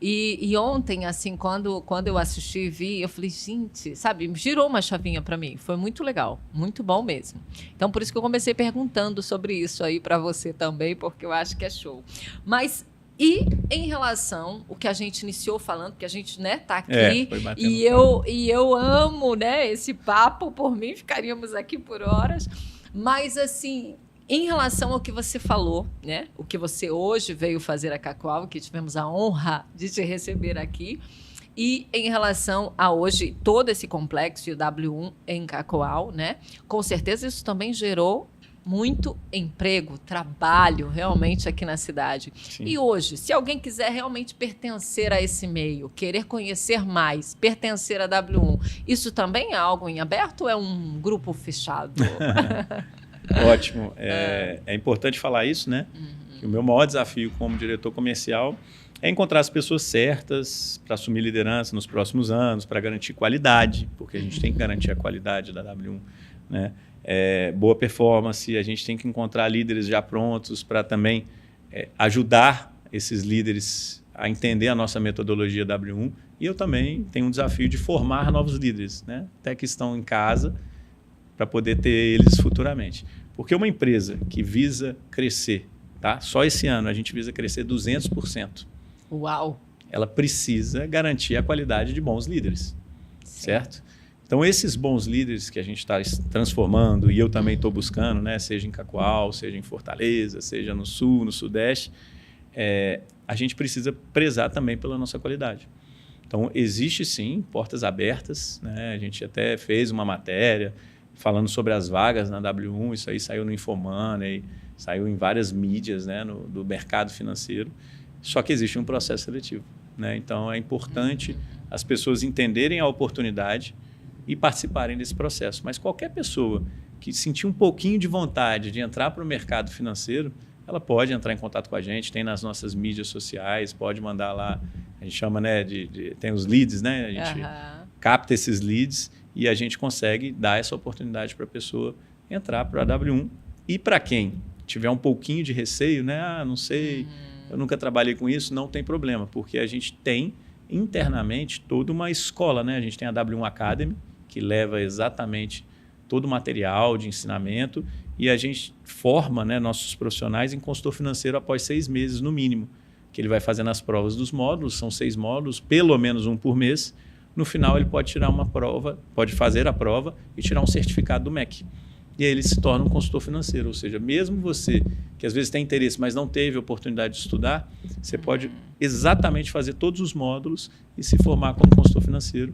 E ontem, assim, quando eu assisti e vi, eu falei, gente, sabe, girou uma chavinha para mim, foi muito legal, muito bom mesmo. Então, por isso que eu comecei perguntando sobre isso aí para você também, porque eu acho que é show. Mas e em relação ao que a gente iniciou falando, que a gente, né, tá aqui, e eu amo, né, esse papo, por mim ficaríamos aqui por horas, mas assim, em relação ao que você falou, né, o que você hoje veio fazer a Cacoal, que tivemos a honra de te receber aqui, e em relação a hoje todo esse complexo de W1 em Cacoal, né, com certeza isso também gerou muito emprego, trabalho realmente aqui na cidade. Sim. E hoje, se alguém quiser realmente pertencer a esse meio, querer conhecer mais, pertencer a W1, isso também é algo em aberto ou é um grupo fechado? Ótimo. É importante falar isso, né? Que o meu maior desafio como diretor comercial é encontrar as pessoas certas para assumir liderança nos próximos anos, para garantir qualidade, porque a gente tem que garantir a qualidade da W1, né? Boa performance, a gente tem que encontrar líderes já prontos para também ajudar esses líderes a entender a nossa metodologia W1. E eu também tenho um desafio de formar novos líderes, né? Até que estão em casa, para poder ter eles futuramente. Porque uma empresa que visa crescer, tá? Só esse ano a gente visa crescer 200%. Uau! Ela precisa garantir a qualidade de bons líderes, certo? Então, esses bons líderes que a gente está transformando, e eu também estou buscando, né, seja em Cacoal, seja em Fortaleza, seja no Sul, no Sudeste, a gente precisa prezar também pela nossa qualidade. Então, existe sim portas abertas, né? A gente até fez uma matéria falando sobre as vagas na W1, isso aí saiu no Infomoney, saiu em várias mídias, né, do mercado financeiro, só que existe um processo seletivo, né? Então, é importante as pessoas entenderem a oportunidade e participarem desse processo. Mas qualquer pessoa que sentir um pouquinho de vontade de entrar para o mercado financeiro, ela pode entrar em contato com a gente, tem nas nossas mídias sociais, pode mandar lá, a gente chama, né, tem os leads, né? A gente capta esses leads e a gente consegue dar essa oportunidade para a pessoa entrar para a W1. E para quem tiver um pouquinho de receio, né? Não sei, eu nunca trabalhei com isso, não tem problema, porque a gente tem internamente toda uma escola, né? A gente tem a W1 Academy, que leva exatamente todo o material de ensinamento e a gente forma, né, nossos profissionais em consultor financeiro após 6 meses no mínimo, que ele vai fazendo as provas dos módulos, são 6 módulos, pelo menos um por mês. No final ele pode tirar uma prova, pode fazer a prova e tirar um certificado do MEC. E aí ele se torna um consultor financeiro, ou seja, mesmo você que às vezes tem interesse, mas não teve oportunidade de estudar, você pode exatamente fazer todos os módulos e se formar como consultor financeiro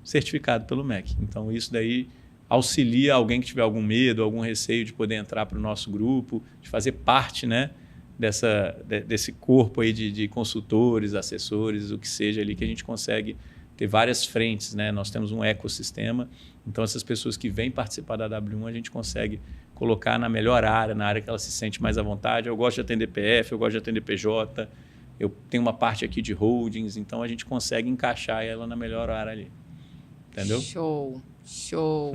certificado pelo MEC. Então, isso daí auxilia alguém que tiver algum medo, algum receio de poder entrar para o nosso grupo, de fazer parte, né, desse corpo aí de consultores, assessores, o que seja ali, que a gente consegue ter várias frentes, né? Nós temos um ecossistema, então essas pessoas que vêm participar da W1, a gente consegue colocar na melhor área, na área que ela se sente mais à vontade. Eu gosto de atender PF, eu gosto de atender PJ, eu tenho uma parte aqui de holdings, então a gente consegue encaixar ela na melhor área ali. Entendeu? Show, show.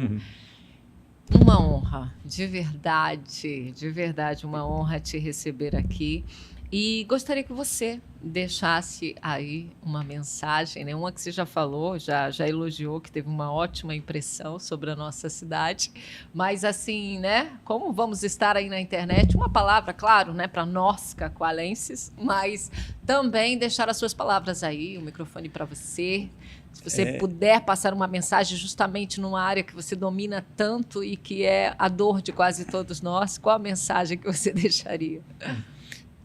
Uma honra, de verdade, uma honra te receber aqui. E gostaria que você deixasse aí uma mensagem, né? Uma que você já falou, já elogiou, que teve uma ótima impressão sobre a nossa cidade. Mas assim, né? Como vamos estar aí na internet, uma palavra, claro, né? Para nós, cacoalenses, mas também deixar as suas palavras aí, o microfone para você. Se você puder passar uma mensagem justamente numa área que você domina tanto e que é a dor de quase todos nós, qual a mensagem que você deixaria?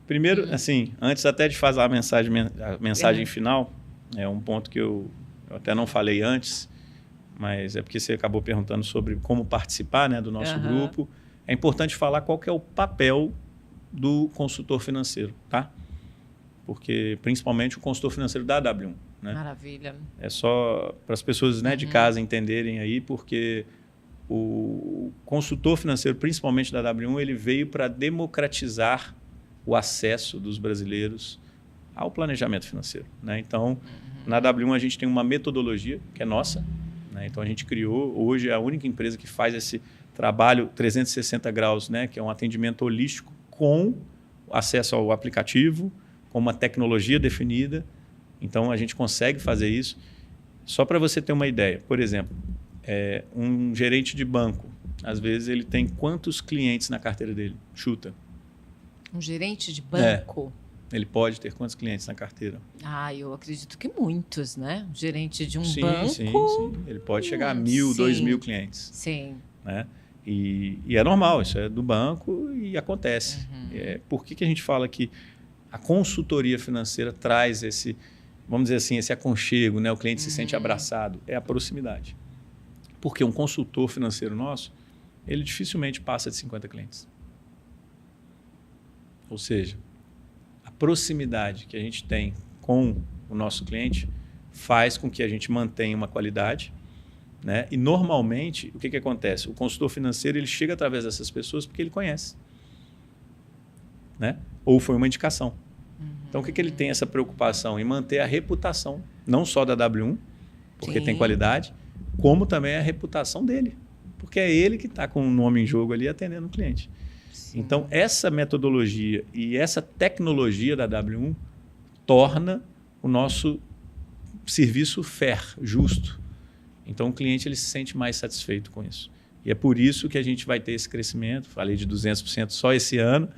Primeiro, assim, antes até de fazer a mensagem final, é um ponto que eu até não falei antes, mas é porque você acabou perguntando sobre como participar, né, do nosso grupo. É importante falar qual que é o papel do consultor financeiro, tá? Porque, principalmente, o consultor financeiro da W1. Né? Maravilha. É só para as pessoas, né, de casa entenderem aí, porque o consultor financeiro, principalmente da W1, ele veio para democratizar o acesso dos brasileiros ao planejamento financeiro, né? Então, na W1 a gente tem uma metodologia que é nossa, né? Então a gente criou, hoje é a única empresa que faz esse trabalho 360 graus, né? Que é um atendimento holístico com acesso ao aplicativo, com uma tecnologia definida. Então a gente consegue fazer isso. Só para você ter uma ideia, por exemplo, um gerente de banco, às vezes ele tem quantos clientes na carteira dele? Chuta. Um gerente de banco? Ele pode ter quantos clientes na carteira? Eu acredito que muitos, né? Um gerente de um banco... Sim. Ele pode chegar a 1.000, 2.000 clientes. Sim. Né? E é normal, isso é do banco e acontece. Por que a gente fala que a consultoria financeira traz esse, vamos dizer assim, esse aconchego, né? O cliente se sente abraçado? É a proximidade. Porque um consultor financeiro nosso, ele dificilmente passa de 50 clientes. Ou seja, a proximidade que a gente tem com o nosso cliente faz com que a gente mantenha uma qualidade, né? E normalmente, o que acontece? O consultor financeiro ele chega através dessas pessoas porque ele conhece, né? Ou foi uma indicação. Então, o que ele tem essa preocupação? Em manter a reputação, não só da W1, porque tem qualidade, como também a reputação dele. Porque é ele que está com o nome em jogo ali atendendo o cliente. Sim. Então, essa metodologia e essa tecnologia da W1 torna o nosso serviço fair, justo. Então, o cliente ele se sente mais satisfeito com isso. E é por isso que a gente vai ter esse crescimento. Falei de 200% só esse ano,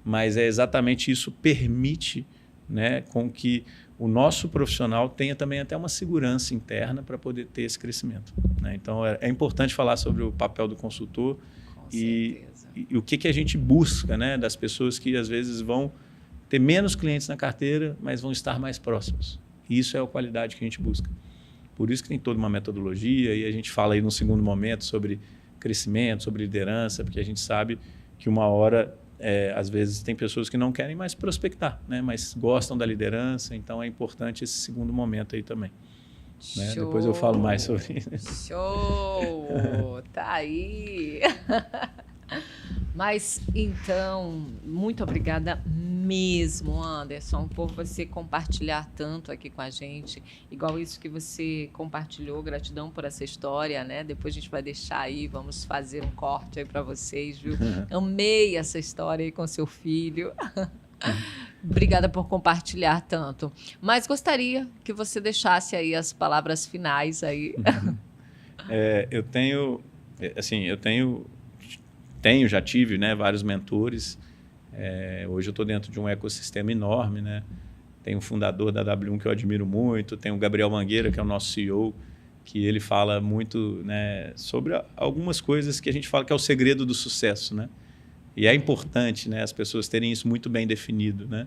mas é exatamente isso permite, né, com que o nosso profissional tenha também até uma segurança interna para poder ter esse crescimento, né? Então, é importante falar sobre o papel do consultor e o que a gente busca, né, das pessoas que, às vezes, vão ter menos clientes na carteira, mas vão estar mais próximos. E isso é a qualidade que a gente busca. Por isso que tem toda uma metodologia e a gente fala aí num segundo momento sobre crescimento, sobre liderança, porque a gente sabe que uma hora... às vezes tem pessoas que não querem mais prospectar, né? Mas gostam da liderança, então é importante esse segundo momento aí também. Né? Depois eu falo mais sobre isso. Show! Tá aí! Mas, então, muito obrigada mesmo, Anderson, por você compartilhar tanto aqui com a gente, igual isso que você compartilhou, gratidão por essa história, né? Depois a gente vai deixar aí, vamos fazer um corte aí para vocês, viu? Amei essa história aí com seu filho. Obrigada por compartilhar tanto. Mas gostaria que você deixasse aí as palavras finais aí. Já tive, né, vários mentores. Hoje eu estou dentro de um ecossistema enorme, né? Tem um fundador da W1 que eu admiro muito, tem o Gabriel Mangueira, que é o nosso CEO, que ele fala muito, né, sobre algumas coisas que a gente fala que é o segredo do sucesso, né? E é importante, né, as pessoas terem isso muito bem definido, né?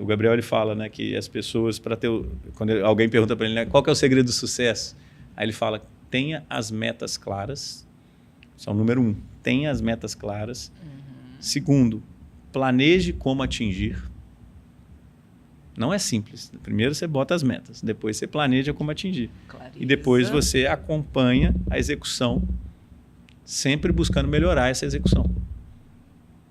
O Gabriel ele fala, né, que as pessoas, quando alguém pergunta para ele, né, qual que é o segredo do sucesso? Aí ele fala, tenha as metas claras. Isso é o número 1. Tenha as metas claras. Segundo, planeje como atingir. Não é simples. Primeiro você bota as metas, depois você planeja como atingir. Clariza. E depois você acompanha a execução, sempre buscando melhorar essa execução.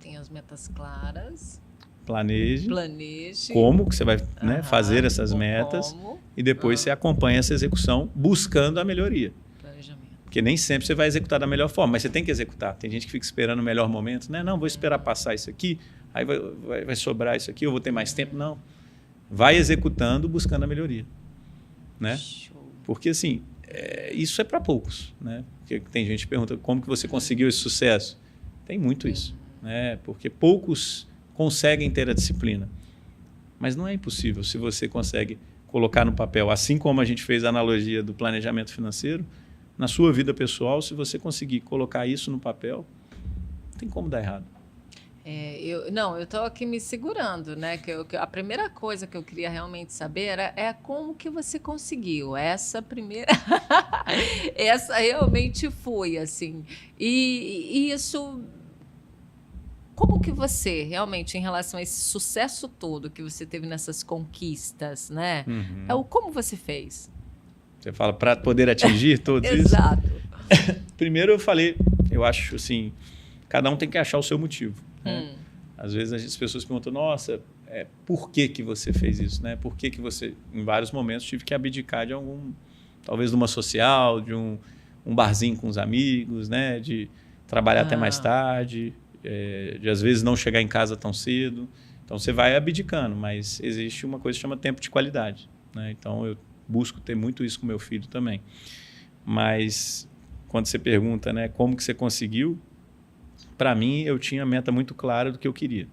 Tem as metas claras. Planeje. Planeje. Como que você vai, né, fazer essas metas. E depois você acompanha essa execução buscando a melhoria. Porque nem sempre você vai executar da melhor forma, mas você tem que executar. Tem gente que fica esperando o melhor momento, né? Não, vou esperar passar isso aqui, aí vai sobrar isso aqui, eu vou ter mais tempo. Não. Vai executando, buscando a melhoria. Né? Porque, assim, isso é para poucos. Né? Porque tem gente que pergunta como que você conseguiu esse sucesso. Tem muito isso. Né? Porque poucos conseguem ter a disciplina. Mas não é impossível se você consegue colocar no papel, assim como a gente fez a analogia do planejamento financeiro, na sua vida pessoal, se você conseguir colocar isso no papel, não tem como dar errado. Eu estou aqui me segurando, né? A primeira coisa que eu queria realmente saber é como que você conseguiu. Essa primeira... Essa realmente foi, assim. E isso... Como que você, realmente, em relação a esse sucesso todo que você teve nessas conquistas, né? Como você fez? Você fala para poder atingir todos isso? Exato. Primeiro eu falei, eu acho assim, cada um tem que achar o seu motivo. Né? Às vezes as pessoas perguntam, nossa, por que que você fez isso? Né? Por que que você, em vários momentos, tive que abdicar de algum, talvez de uma social, de um barzinho com os amigos, né? De trabalhar até mais tarde, de às vezes não chegar em casa tão cedo. Então você vai abdicando, mas existe uma coisa que chama tempo de qualidade. Né? Então eu busco ter muito isso com meu filho também. Mas quando você pergunta, né, como que você conseguiu, para mim eu tinha a meta muito clara do que eu queria.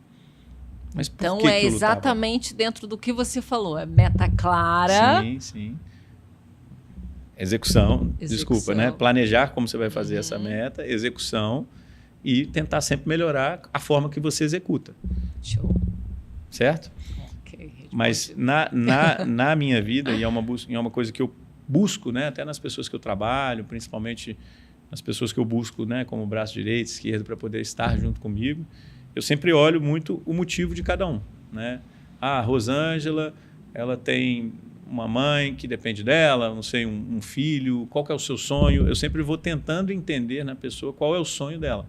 Mas por então que é que eu lutava? exatamente dentro do que você falou, é meta clara. Sim, sim. Execução, desculpa, né? Planejar como você vai fazer essa meta, execução e tentar sempre melhorar a forma que você executa. Show. Certo? Okay, mas na minha vida, e é uma coisa que eu busco, né? Até nas pessoas que eu trabalho, principalmente nas pessoas que eu busco, né? Como braço direito, esquerdo, para poder estar junto comigo, eu sempre olho muito o motivo de cada um. Né? A Rosângela, ela tem uma mãe que depende dela, não sei, um filho, qual que é o seu sonho? Eu sempre vou tentando entender na pessoa qual é o sonho dela,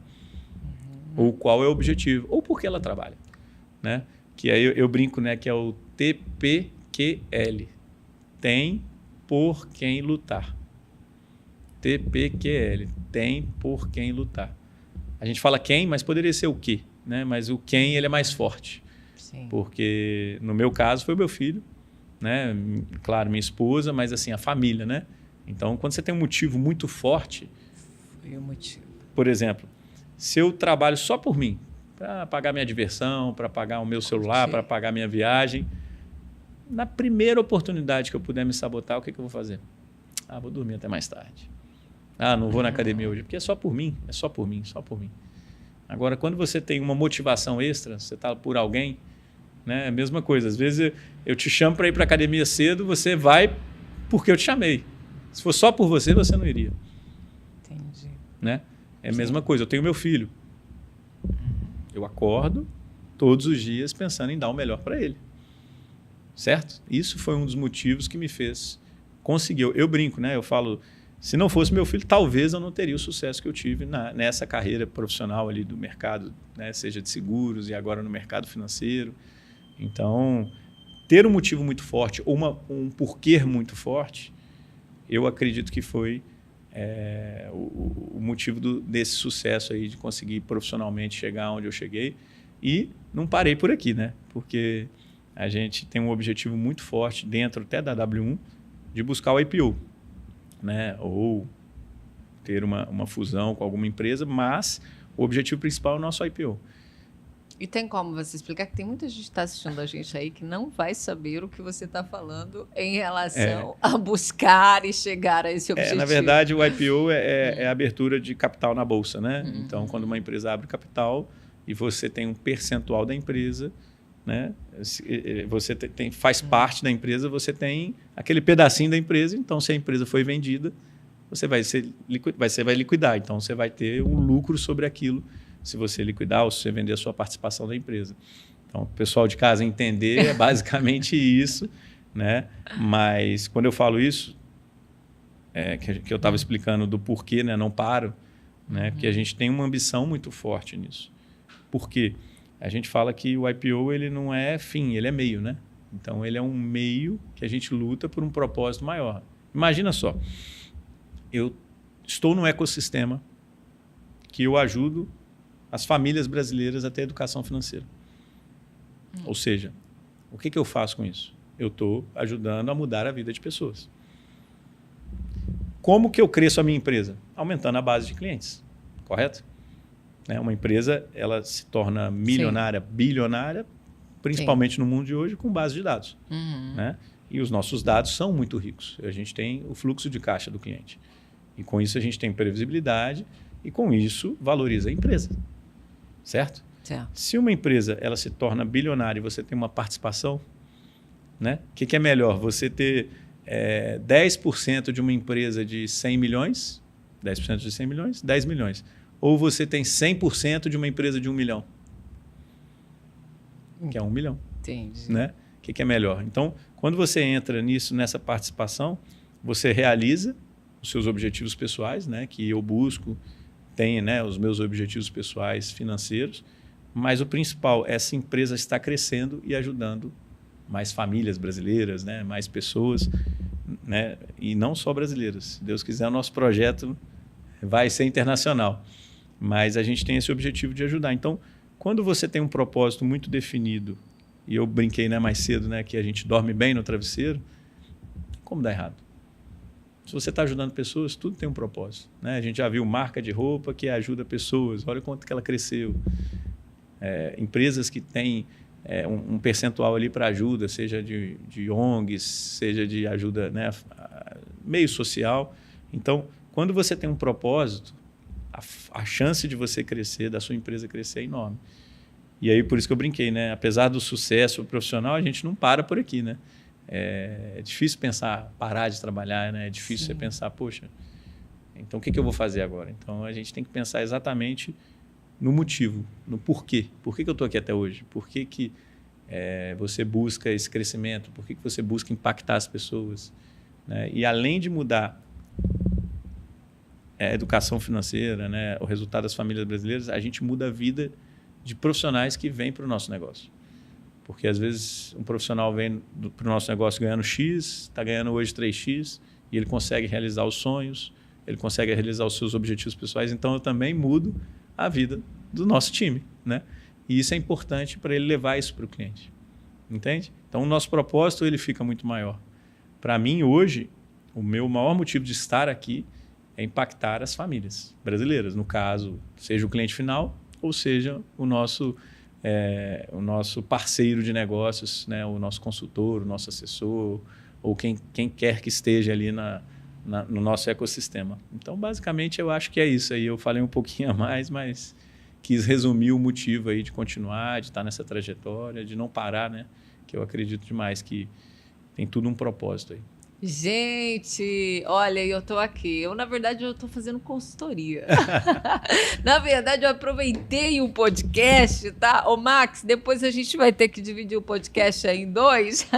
ou qual é o objetivo, ou por que ela trabalha. Né? Que aí eu brinco, né, que é o TPQL, tem por quem lutar. TPQL, tem por quem lutar. A gente fala quem, mas poderia ser o quê? Né? Mas o quem ele é mais forte. Sim. Porque no meu caso foi o meu filho, né? Claro, minha esposa, mas assim, a família, né? Então, quando você tem um motivo muito forte... Foi o motivo. Por exemplo, se eu trabalho só por mim, para pagar minha diversão, para pagar o meu celular, para pagar minha viagem, na primeira oportunidade que eu puder me sabotar, o que eu vou fazer? Vou dormir até mais tarde. Não vou na academia hoje, porque é só por mim, é só por mim, só por mim. Agora, quando você tem uma motivação extra, você está por alguém, né? É a mesma coisa. Às vezes eu te chamo para ir para a academia cedo, você vai porque eu te chamei. Se for só por você, você não iria. Entendi. Né? É a mesma coisa. Eu tenho meu filho. Eu acordo todos os dias pensando em dar o melhor para ele. Certo? Isso foi um dos motivos que me fez conseguir. Eu brinco, né? Eu falo, se não fosse meu filho, talvez eu não teria o sucesso que eu tive nessa carreira profissional ali do mercado, né? Seja de seguros e agora no mercado financeiro. Então, ter um motivo muito forte ou um porquê muito forte, eu acredito que foi o motivo desse sucesso aí de conseguir profissionalmente chegar onde eu cheguei. E não parei por aqui, né? Porque a gente tem um objetivo muito forte dentro até da W1 de buscar o IPO, né? Ou ter uma fusão com alguma empresa, mas o objetivo principal é o nosso IPO. E tem como você explicar que tem muita gente que está assistindo a gente aí que não vai saber o que você está falando em relação a buscar e chegar a esse objetivo. Na verdade, o IPO é a abertura de capital na Bolsa, né? Então, quando uma empresa abre capital e você tem um percentual da empresa, né? Você faz parte da empresa, você tem aquele pedacinho da empresa, então se a empresa foi vendida, você vai liquidar. Então, você vai ter um lucro sobre aquilo se você liquidar ou se você vender a sua participação da empresa. Então, o pessoal de casa entender é basicamente isso, né? Mas quando eu falo isso, que eu estava explicando do porquê, né? Não paro, né? Porque a gente tem uma ambição muito forte nisso. Por quê? A gente fala que o IPO ele não é fim, ele é meio, né? Então, ele é um meio que a gente luta por um propósito maior. Imagina só, eu estou num ecossistema que eu ajudo as famílias brasileiras a ter educação financeira. Ou seja, o que eu faço com isso? Eu estou ajudando a mudar a vida de pessoas. Como que eu cresço a minha empresa? Aumentando a base de clientes, correto? Uma empresa ela se torna milionária, bilionária, principalmente no mundo de hoje, com base de dados. Né? E os nossos dados são muito ricos. A gente tem o fluxo de caixa do cliente. E com isso a gente tem previsibilidade e com isso valoriza a empresa. Certo? Se uma empresa ela se torna bilionária e você tem uma participação, né? O que é melhor? Você ter 10% de uma empresa de 100 milhões, 10% de 100 milhões, 10 milhões. Ou você tem 100% de uma empresa de 1 milhão, que é 1 milhão. Entendi. Né? O que é melhor? Então, quando você entra nessa participação, você realiza os seus objetivos pessoais, né, que eu busco, tem, né, os meus objetivos pessoais financeiros, mas o principal, essa empresa está crescendo e ajudando mais famílias brasileiras, né, mais pessoas, né, e não só brasileiras. Se Deus quiser, o nosso projeto vai ser internacional, mas a gente tem esse objetivo de ajudar. Então, quando você tem um propósito muito definido, e eu brinquei, né, mais cedo, né, que a gente dorme bem no travesseiro, como dá errado? Se você está ajudando pessoas, tudo tem um propósito, né? A gente já viu marca de roupa que ajuda pessoas, olha quanto que ela cresceu. Empresas que têm um percentual ali para ajuda, seja de ONGs, seja de ajuda, né, meio social. Então, quando você tem um propósito, a chance de você crescer, da sua empresa crescer é enorme. E aí, por isso que eu brinquei, né? Apesar do sucesso profissional, a gente não para por aqui, né? É difícil parar de trabalhar, né? É difícil você pensar, poxa, então o que eu vou fazer agora? Então, a gente tem que pensar exatamente no motivo, no porquê. Por que eu estou aqui até hoje? Por que você busca esse crescimento? Por que você busca impactar as pessoas? Né? E além de mudar a educação financeira, né, o resultado das famílias brasileiras, a gente muda a vida de profissionais que vêm para o nosso negócio. Porque, às vezes, um profissional vem para o nosso negócio ganhando X, está ganhando hoje 3X, e ele consegue realizar os sonhos, ele consegue realizar os seus objetivos pessoais. Então, eu também mudo a vida do nosso time, né? E isso é importante para ele levar isso para o cliente. Entende? Então, o nosso propósito ele fica muito maior. Para mim, hoje, o meu maior motivo de estar aqui é impactar as famílias brasileiras. No caso, seja o cliente final ou seja o nosso parceiro de negócios, né? O nosso consultor, o nosso assessor, ou quem quer que esteja ali no nosso ecossistema. Então, basicamente, eu acho que é isso aí. Eu falei um pouquinho a mais, mas quis resumir o motivo aí de continuar, de estar nessa trajetória, de não parar, né? Que eu acredito demais que tem tudo um propósito aí. Gente, olha, eu tô aqui. Na verdade, eu tô fazendo consultoria. Na verdade, eu aproveitei o podcast, tá? Ô, Max, depois a gente vai ter que dividir o podcast aí em 2.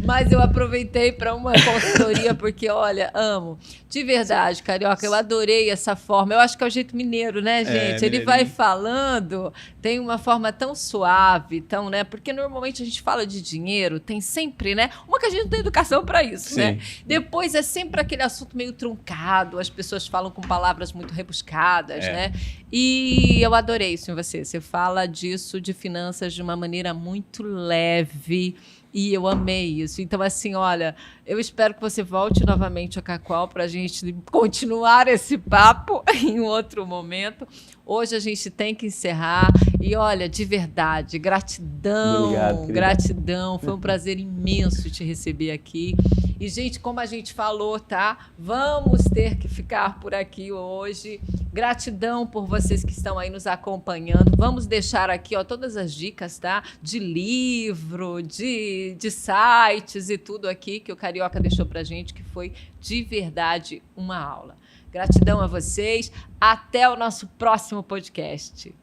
Mas eu aproveitei para uma consultoria porque, olha, amo. De verdade, Carioca, eu adorei essa forma. Eu acho que é o jeito mineiro, né, gente? Ele vai falando, tem uma forma tão suave, tão, né? Porque normalmente a gente fala de dinheiro, tem sempre, né? Uma que a gente não tem educação para isso. Sim. Né? Depois é sempre aquele assunto meio truncado, as pessoas falam com palavras muito rebuscadas, né? E eu adorei isso em você. Você fala disso, de finanças, de uma maneira muito leve. E eu amei isso. Então, assim, olha, eu espero que você volte novamente a Cacoal para a gente continuar esse papo em outro momento. Hoje a gente tem que encerrar. E, olha, de verdade, gratidão. Obrigado, gratidão. Foi um prazer imenso te receber aqui. E, gente, como a gente falou, tá? Vamos ter que ficar por aqui hoje. Gratidão por vocês que estão aí nos acompanhando. Vamos deixar aqui, ó, todas as dicas, tá? De livro, de sites e tudo aqui que o Carioca deixou pra gente, que foi de verdade uma aula. Gratidão a vocês. Até o nosso próximo podcast.